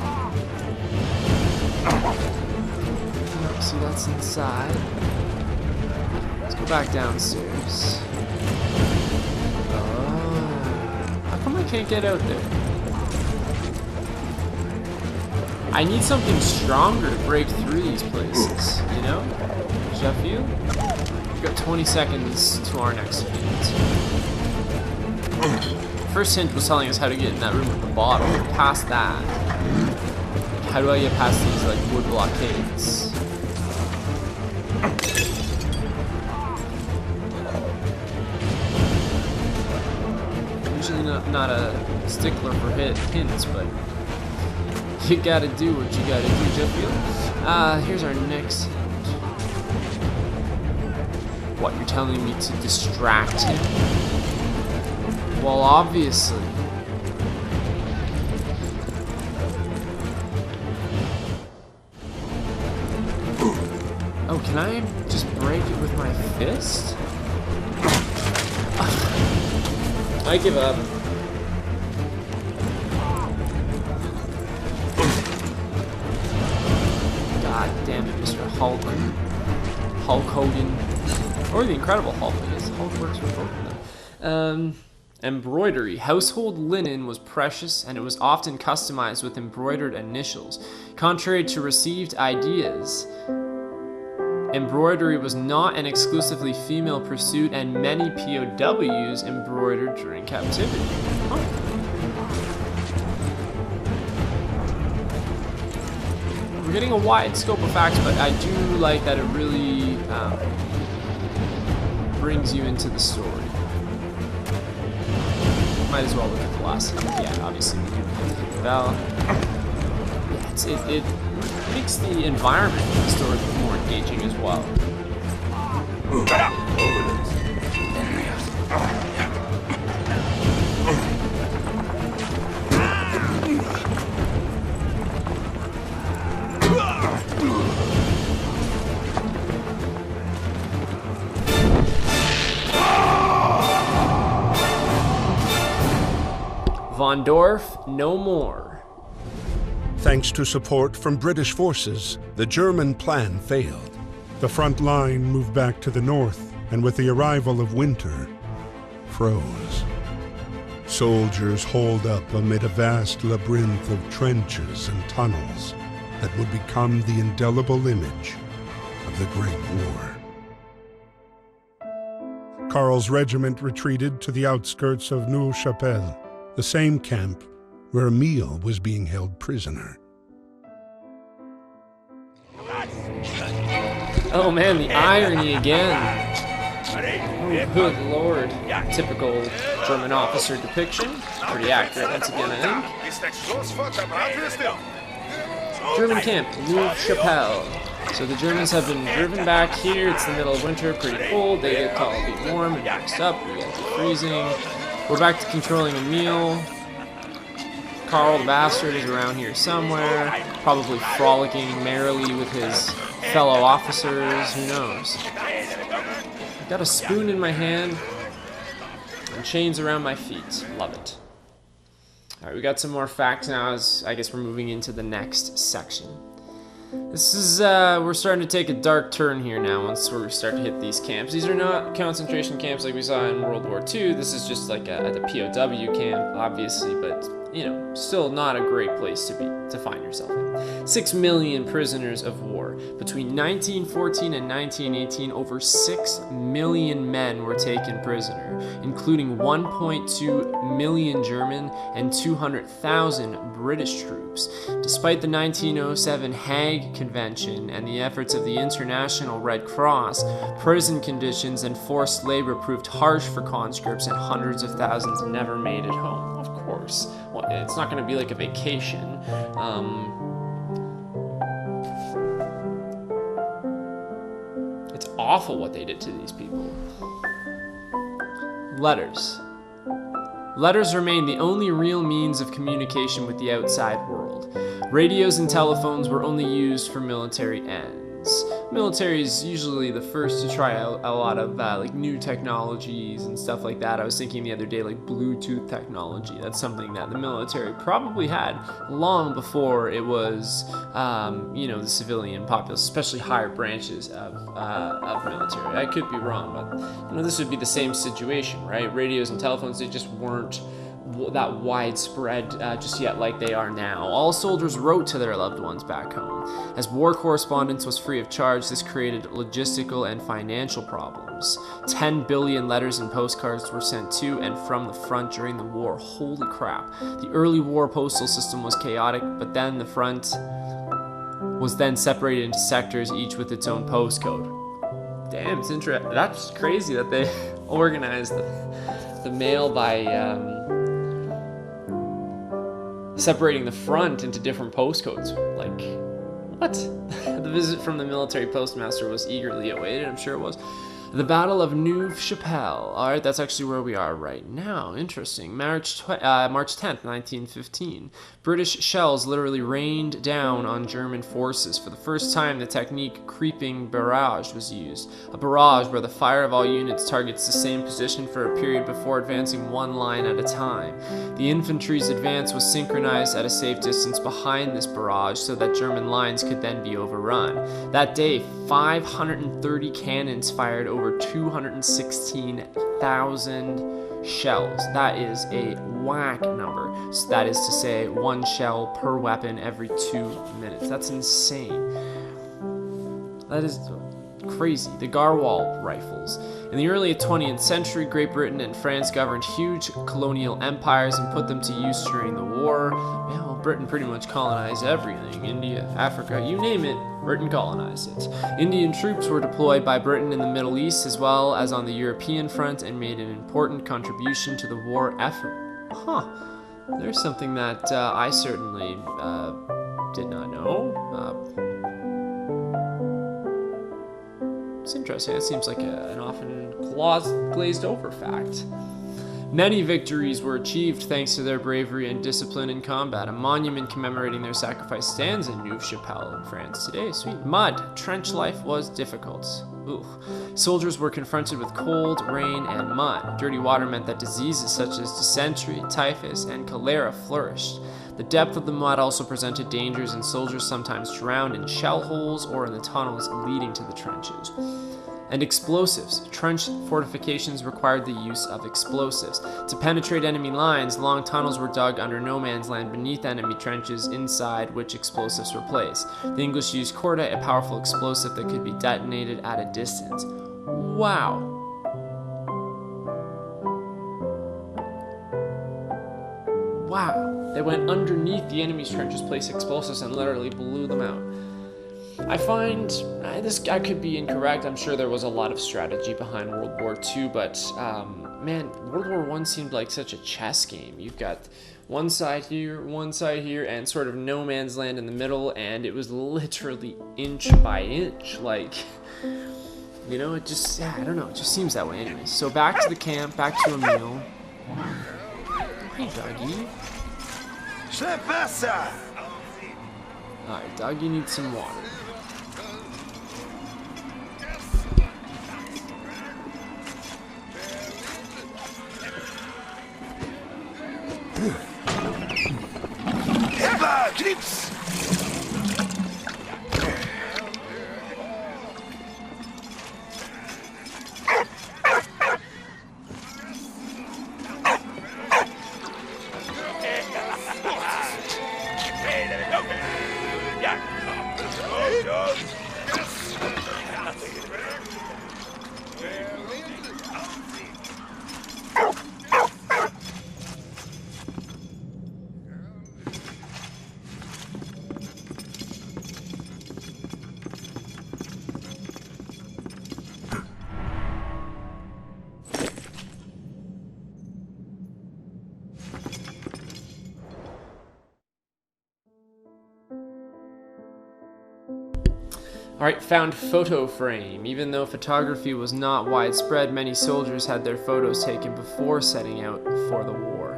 Oh, see, that's inside. Let's go back downstairs. How come I can't get out there? I need something stronger to break through these places, you know? Jeff, you? We've got 20 seconds to our next hint. First hint was telling us how to get in that room at the bottom. Past that, how do I get past these, like, wood blockades? Usually not a stickler for hints, but you gotta do what you gotta do, Jeff. Here's our next hint. What, you're telling me to distract him? Well, obviously. Oh, can I just break it with my fist? I give up. God damn it, Mr. Hulk. Hulk Hogan. Or the Incredible Hulk, I guess. Hulk works for both of them. Embroidery. Household linen was precious, and it was often customized with embroidered initials. Contrary to received ideas, embroidery was not an exclusively female pursuit, and many POWs embroidered during captivity. Huh. We're getting a wide scope of facts, but I do like that it really brings you into the story. Might as well look at the last one. Yeah, obviously we do hit the bell. Yeah, it makes the environment of the story more engaging as well. Von Dorf, no more. Thanks to support from British forces, the German plan failed. The front line moved back to the north, and with the arrival of winter, froze. Soldiers holed up amid a vast labyrinth of trenches and tunnels that would become the indelible image of the Great War. Karl's regiment retreated to the outskirts of Neuve-Chapelle, the same camp where Emile was being held prisoner. Oh man, the irony again. Oh, good lord. Typical German officer depiction. Pretty accurate once again, I think. German camp, Neuve Chapelle. So the Germans have been driven back here. It's the middle of winter, pretty cold. They get called to be warm and mixed up. We get freezing. We're back to controlling a meal. Carl the bastard is around here somewhere, probably frolicking merrily with his fellow officers. Who knows? I've got a spoon in my hand and chains around my feet. Love it. All right, we got some more facts now. As I guess we're moving into the next section. This is, we're starting to take a dark turn here now once we start to hit these camps. These are not concentration camps like we saw in World War II. This is just like the POW camp, obviously, but, you know, still not a great place to find yourself in. 6 million prisoners of war. Between 1914 and 1918, over 6 million men were taken prisoner, including 1.2 million German and 200,000 British troops. Despite the 1907 Hague Convention and the efforts of the International Red Cross, prison conditions and forced labor proved harsh for conscripts, and hundreds of thousands never made it home. Of course. Well, it's not going to be like a vacation. It's awful what they did to these people. Letters. Letters remained the only real means of communication with the outside world. Radios and telephones were only used for military ends. Military is usually the first to try out a lot of like new technologies and stuff like that. I was thinking the other day, like Bluetooth technology. That's something that the military probably had long before it was, you know, the civilian populace, especially higher branches of military. I could be wrong, but you know, this would be the same situation, right? Radios and telephones, they just weren't that widespread just yet like they are now. All soldiers wrote to their loved ones back home. As war correspondence was free of charge, this created logistical and financial problems. 10 billion letters and postcards were sent to and from the front during the war. Holy crap. The early war postal system was chaotic, but then the front was then separated into sectors, each with its own postcode. Damn, it's interesting. That's crazy that they organized the mail by separating the front into different postcodes. Like, what? The visit from the military postmaster was eagerly awaited, I'm sure it was. The Battle of Neuve Chapelle. Alright, that's actually where we are right now. Interesting. March 10th, 1915. British shells literally rained down on German forces. For the first time, the technique creeping barrage was used. A barrage where the fire of all units targets the same position for a period before advancing one line at a time. The infantry's advance was synchronized at a safe distance behind this barrage so that German lines could then be overrun. That day, 530 cannons fired over 216,000 shells. That is a whack number. So that is to say, one shell per weapon every 2 minutes. That's insane. That is crazy. The Garwal rifles. In the early 20th century, Great Britain and France governed huge colonial empires and put them to use during the war. Well, Britain pretty much colonized everything. India, Africa, you name it, Britain colonized it. Indian troops were deployed by Britain in the Middle East as well as on the European front and made an important contribution to the war effort. Huh. There's something that I certainly did not know. It's interesting. It seems like an often glazed over fact. Many victories were achieved thanks to their bravery and discipline in combat. A monument commemorating their sacrifice stands in Neuve Chapelle in France today. Sweet. Mud. Trench life was difficult. Ooh. Soldiers were confronted with cold, rain, and mud. Dirty water meant that diseases such as dysentery, typhus, and cholera flourished. The depth of the mud also presented dangers, and soldiers sometimes drowned in shell holes or in the tunnels leading to the trenches. And explosives. Trench fortifications required the use of explosives. To penetrate enemy lines, long tunnels were dug under no man's land beneath enemy trenches, inside which explosives were placed. The English used cordite, a powerful explosive that could be detonated at a distance. Wow. Wow. They went underneath the enemy's trenches, placed explosives, and literally blew them out. I find I could be incorrect. I'm sure there was a lot of strategy behind World War II, but man, World War I seemed like such a chess game. You've got one side here, and sort of no man's land in the middle, and it was literally inch by inch. Like, you know, it just, I don't know, it just seems that way anyways. So back to the camp, back to a meal. Hey, doggy. Alright, doggy needs some water. Grips! Alright, found photo frame. Even though photography was not widespread, many soldiers had their photos taken before setting out for the war.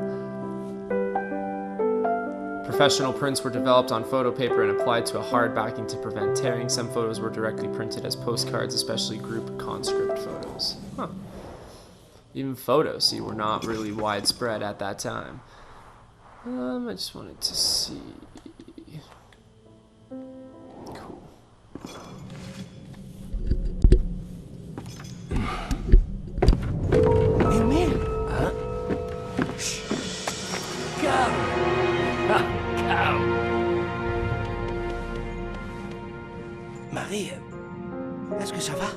Professional prints were developed on photo paper and applied to a hard backing to prevent tearing. Some photos were directly printed as postcards, especially group conscript photos. Huh. Even photos, see, were not really widespread at that time. I just wanted to see. Cool. Emil? Huh? Shh. Cow. Cow. Marie, est-ce que ça va?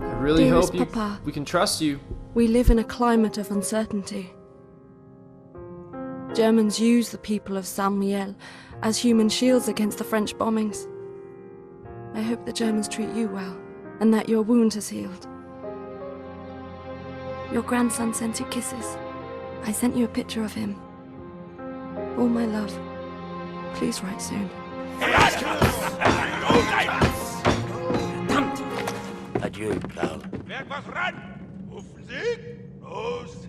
I really Dearest hope Papa, we can trust you. we live in a climate of uncertainty. Germans use the people of Saint-Mihiel as human shields against the French bombings. I hope the Germans treat you well, and that your wound has healed. Your grandson sent you kisses. I sent you a picture of him. All my love. Please write soon. Adieu, Karl. Merk was ran! Rufen Sie! Los!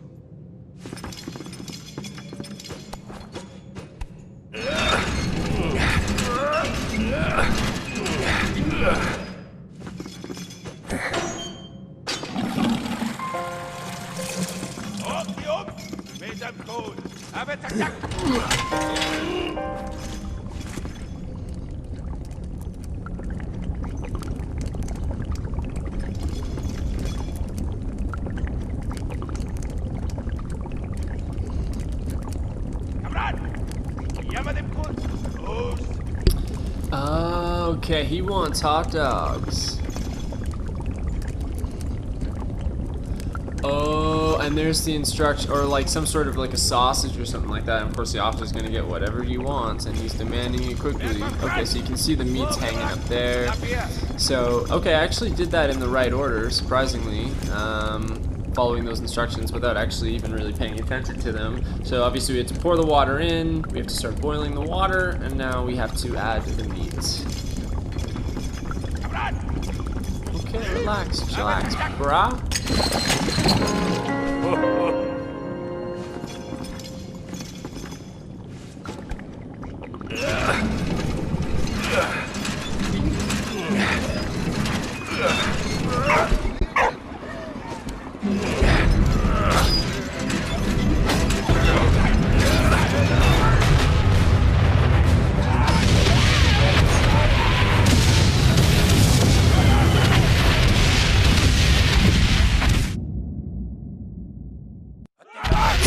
Op die op! Met hem dood! Hebben het attack! Okay, he wants hot dogs. Oh, and there's the instruction, or like some sort of like a sausage or something like that. And of course, the officer's gonna get whatever he wants, and he's demanding it quickly. Okay, so you can see the meat's hanging up there. So, okay, I actually did that in the right order, surprisingly. Following those instructions without actually even really paying attention to them. So obviously we have to pour the water in, we have to start boiling the water, and now we have to add the meat. Okay, relax, brah.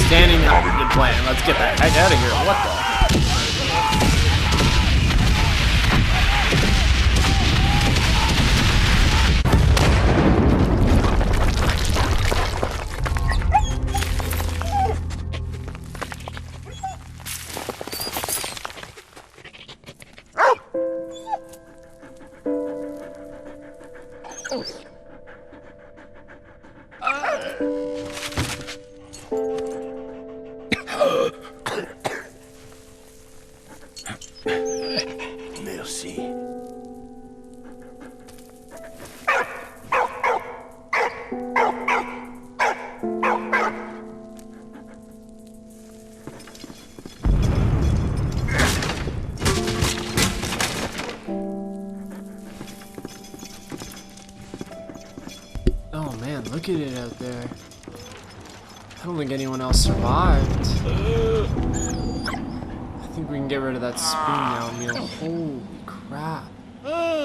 Standing up, good plan. Let's get the heck out of here. What the? Merci. Oh man, look at it out there. I don't think anyone else survived. I think we can get rid of that spoon now, Emil. Holy crap.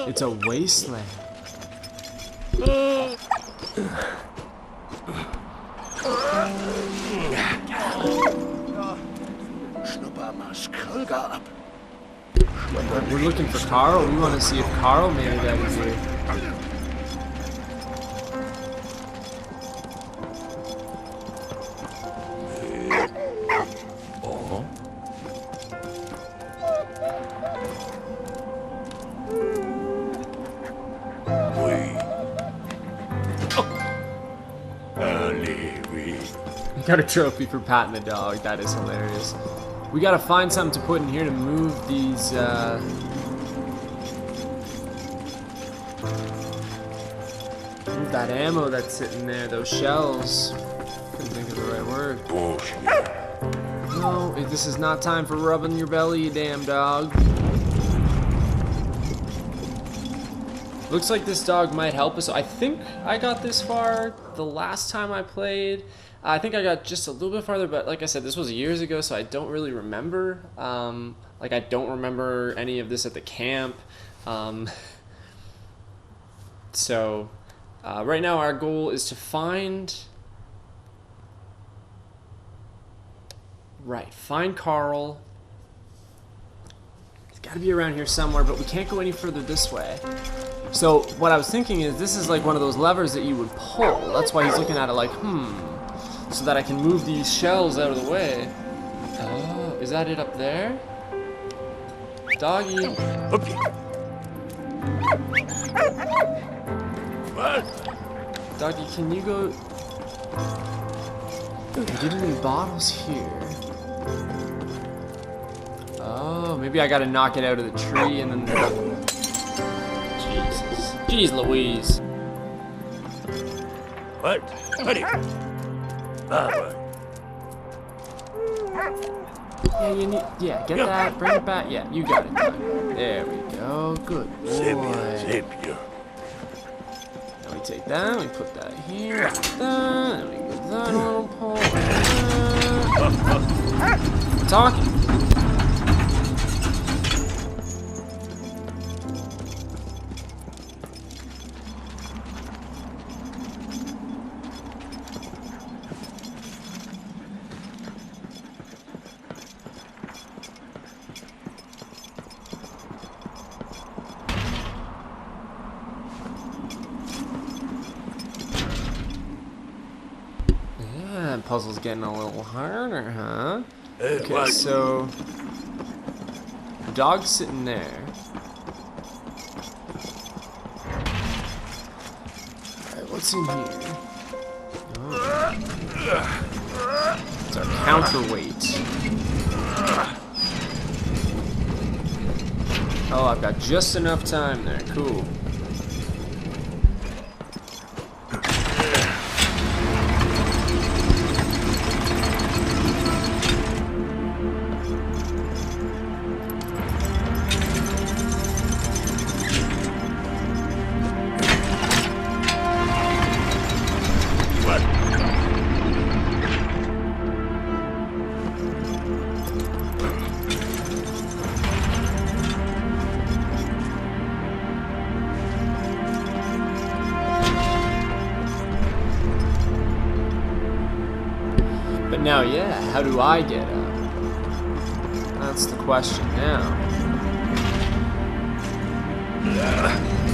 It's a wasteland. We're looking for Carl. We want to see if Carl made it out of here. Got a trophy for patting the dog. That is hilarious. We gotta find something to put in here to move these, move that ammo that's sitting there, those shells. Couldn't think of the right word. No, this is not time for rubbing your belly, you damn dog. Looks like this dog might help us. I think I got this far the last time I played. I think I got just a little bit farther, but like I said, this was years ago, so I don't really remember. Like, I don't remember any of this at the camp. So, right now our goal is to find... find Carl. He's got to be around here somewhere, but we can't go any further this way. So, what I was thinking is, this is like one of those levers that you would pull. That's why he's looking at it like, so that I can move these shells out of the way. Oh, is that it up there? Doggy. Doggy, can you go... We didn't need bottles here. Oh, maybe I gotta knock it out of the tree and then... Jesus. Jeez Louise. What? Buddy. Yeah, you need... Yeah, get that. Bring it back. Yeah, you got it. There we go. Good boy. Now we take that. We put that here. Like that. And we get that little pole. Like talking. Puzzle's getting a little harder, huh? Okay, so the dog's sitting there. Alright, what's in here? Oh. It's our counterweight. Oh, I've got just enough time there. Cool. But now, yeah, how do I get up? That's the question now.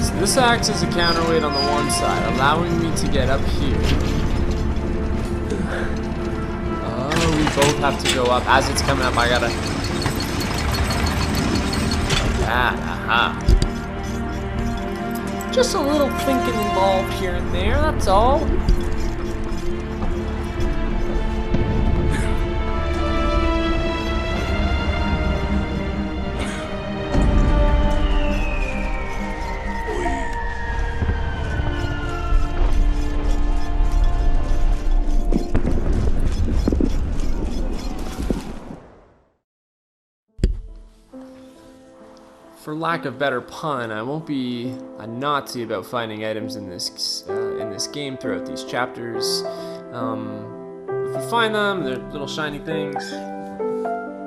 So this acts as a counterweight on the one side, allowing me to get up here. Oh, we both have to go up. As it's coming up, I gotta... Aha. Just a little thinking involved here and there, that's all. for lack of better pun, I won't be a Nazi about finding items in this game throughout these chapters. If you find them, they're little shiny things,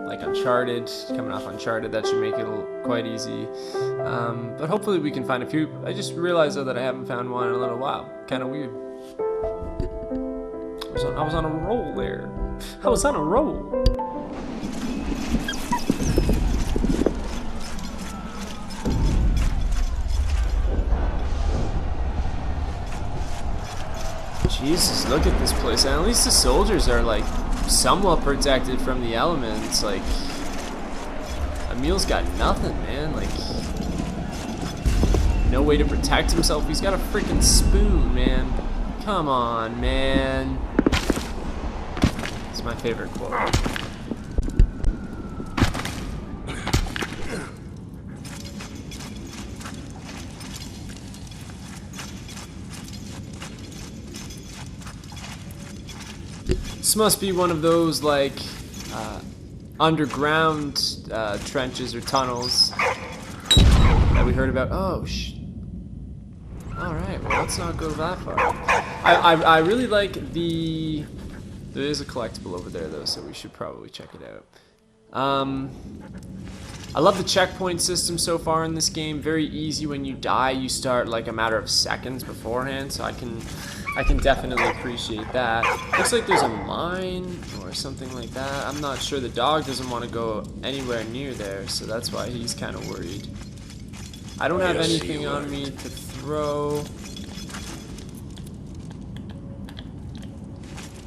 like Uncharted, coming off Uncharted, that should make it quite easy. But hopefully we can find a few. I just realized though that I haven't found one in a little while. Kind of weird. I was on a roll there. I was on a roll. Jesus, look at this place. And at least the soldiers are like somewhat protected from the elements. Like, Emil's got nothing, man. Like, no way to protect himself. He's got a freaking spoon, man. Come on, man. It's my favorite quote. This must be one of those, like, underground trenches or tunnels that we heard about. Oh, alright, well, let's not go that far. I really like the... There is a collectible over there, though, so we should probably check it out. I love the checkpoint system so far in this game. Very easy. When you die, you start like a matter of seconds beforehand, so I can definitely appreciate that. Looks like there's a mine or something like that. I'm not sure. The dog doesn't want to go anywhere near there, so that's why he's kind of worried. I don't have anything on me to throw.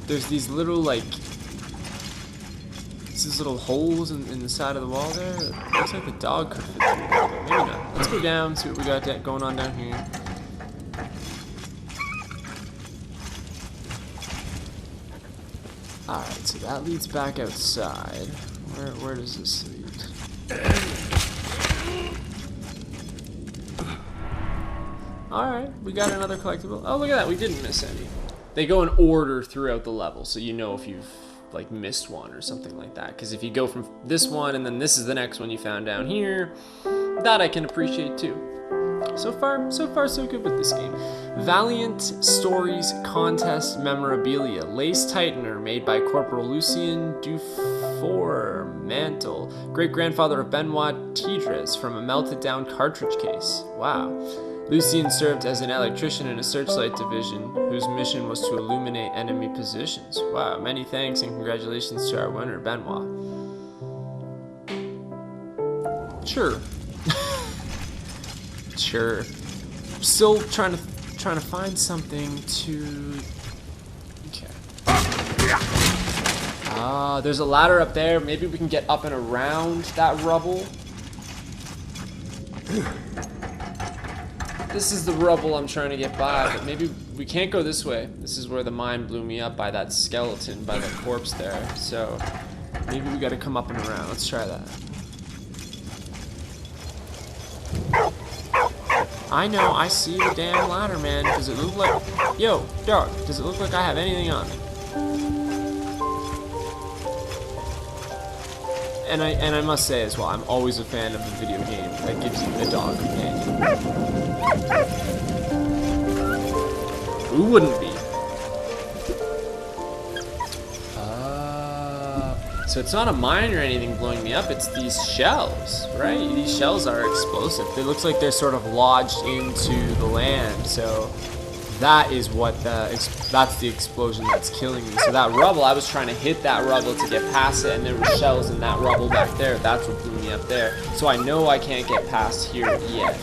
There's these little, like, these little holes in the side of the wall there. It looks like the dog could fit through there, but maybe not. Let's go down, see what we got going on down here. Alright, so that leads back outside. Where does this lead? Alright, we got another collectible. Oh, look at that, we didn't miss any. They go in order throughout the level, so you know if you've like missed one or something like that. Because if you go from this one and then this is the next one you found down here, that I can appreciate too. So far so good with this game. Valiant Stories Contest Memorabilia. Lace Tightener made by Corporal Lucien Dufour Mantle, great-grandfather of Benoit Tidres, from a melted down cartridge case. Wow. Lucien served as an electrician in a searchlight division whose mission was to illuminate enemy positions. Wow, many thanks and congratulations to our winner, Benoit. Sure. Sure. Still trying to find something to... Okay. There's a ladder up there. Maybe we can get up and around that rubble. This is the rubble I'm trying to get by, but maybe we can't go this way. This is where the mine blew me up by that skeleton, by the corpse there. So maybe we gotta come up and around. Let's try that. I know, I see the damn ladder, man. Does it look like... Yo, dog, does it look like I have anything on me? And I must say as well, I'm always a fan of a video game that gives you a dog companion. Who wouldn't be? So it's not a mine or anything blowing me up, it's these shells, right? These shells are explosive. It looks like they're sort of lodged into the land, so that is what that's the explosion that's killing me. So that rubble, I was trying to hit that rubble to get past it, and there were shells in that rubble back there. That's what blew me up there. So I know I can't get past here yet.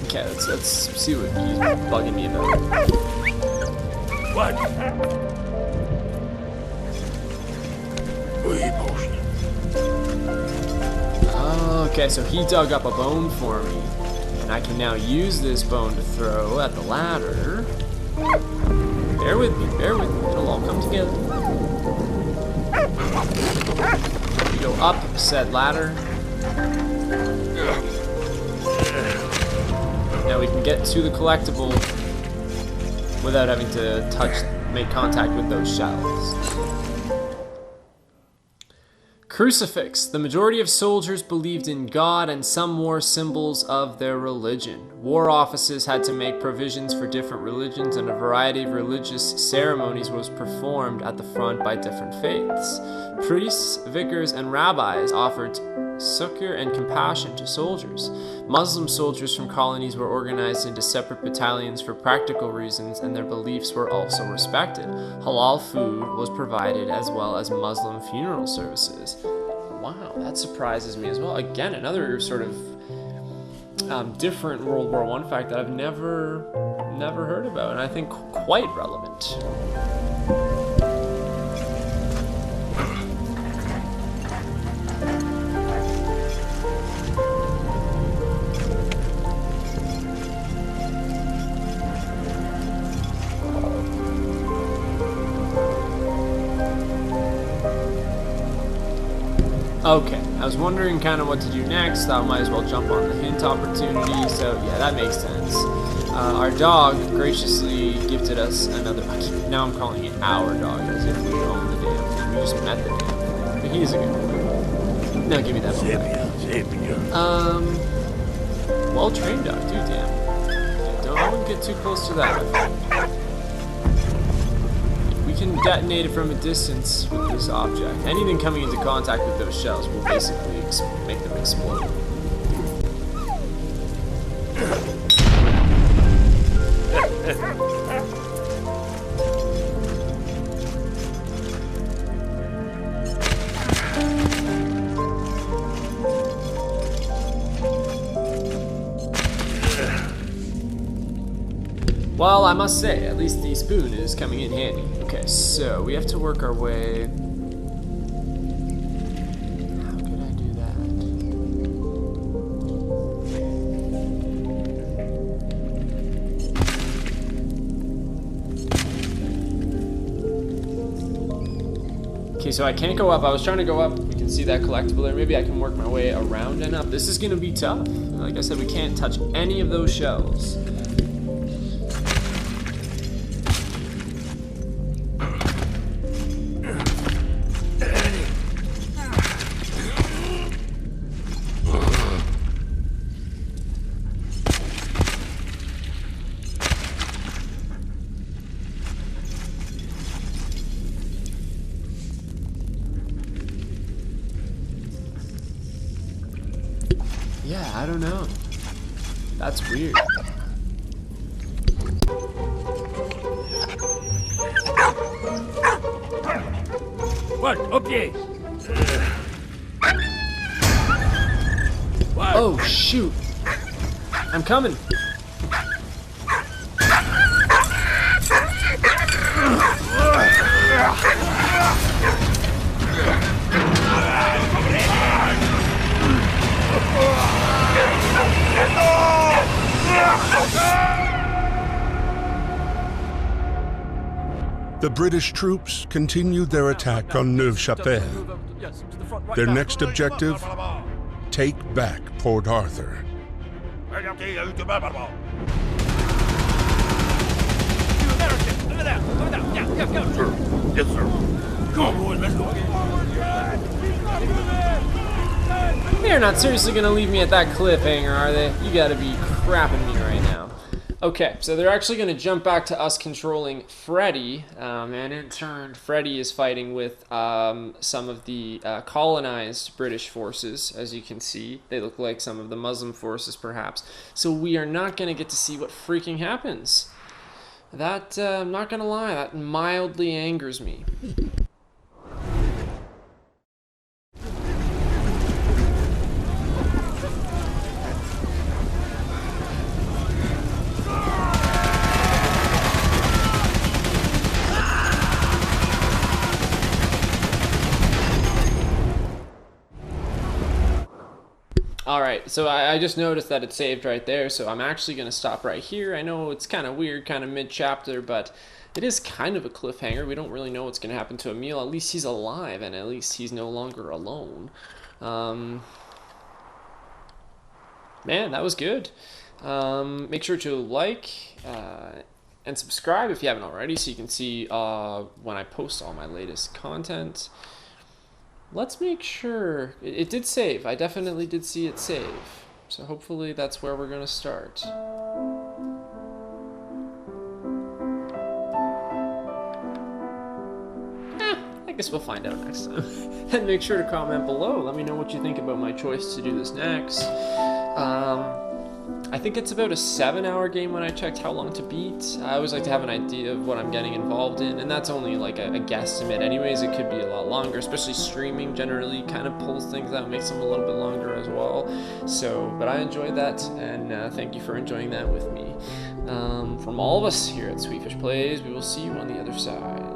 Okay, let's see what he's bugging me about. What? Okay, so he dug up a bone for me, and I can now use this bone to throw at the ladder. Bear with me, it'll all come together. We go up said ladder. Now we can get to the collectible without having to make contact with those shells. Crucifix. The majority of soldiers believed in God and some wore symbols of their religion. War offices had to make provisions for different religions, and a variety of religious ceremonies was performed at the front by different faiths. Priests, vicars, and rabbis offered succor and compassion to soldiers. Muslim soldiers from colonies were organized into separate battalions for practical reasons, and their beliefs were also respected. Halal food was provided, as well as Muslim funeral services. Wow, that surprises me as well. Again, another sort of different World War I fact that I've never heard about, and I think quite relevant. Okay, I was wondering kind of what to do next. Thought I might as well jump on the hint opportunity, so yeah, that makes sense. Our dog graciously gifted us another... Now I'm calling it our dog, as if we own the damn thing. We just met the damn thing. But he's a good one. Now give me that one back. Well-trained dog, dude, damn. Yeah, I wouldn't get too close to that one. We can detonate it from a distance with this object. Anything coming into contact with those shells will basically make them explode. Well, I must say, at least the spoon is coming in handy. Okay, so we have to work our way... How could I do that? Okay, so I can't go up. I was trying to go up. We can see that collectible there. Maybe I can work my way around and up. This is going to be tough. Like I said, we can't touch any of those shells. Yeah, I don't know. That's weird. What? Okay. Oh, shoot. I'm coming. The British troops continued their attack on Neuve-Chapelle. Their next objective, take back Port Arthur. Yes, sir. Come on, boys, let's go. They're not seriously gonna leave me at that cliffhanger, are they? You gotta be crapping me right now. Okay, so they're actually gonna jump back to us controlling Freddy, and in turn, Freddy is fighting with some of the colonized British forces, as you can see. They look like some of the Muslim forces, perhaps. So we are not gonna get to see what freaking happens. That, I'm not gonna lie, that mildly angers me. Alright, so I just noticed that it saved right there, so I'm actually going to stop right here. I know it's kind of weird, kind of mid-chapter, but it is kind of a cliffhanger. We don't really know what's going to happen to Emil. At least he's alive, and at least he's no longer alone. Man, that was good. Make sure to like and subscribe if you haven't already, so you can see when I post all my latest content. let's make sure... It did save. I definitely did see it save. So hopefully that's where we're going to start. I guess we'll find out next time. And make sure to comment below. Let me know what you think about my choice to do this next. I think it's about a 7-hour game when I checked how long to beat. I always like to have an idea of what I'm getting involved in, and that's only like a guesstimate anyways. It could be a lot longer, especially streaming generally kind of pulls things out, makes them a little bit longer as well. So, but I enjoyed that, and thank you for enjoying that with me. From all of us here at Sweetfish Plays, we will see you on the other side.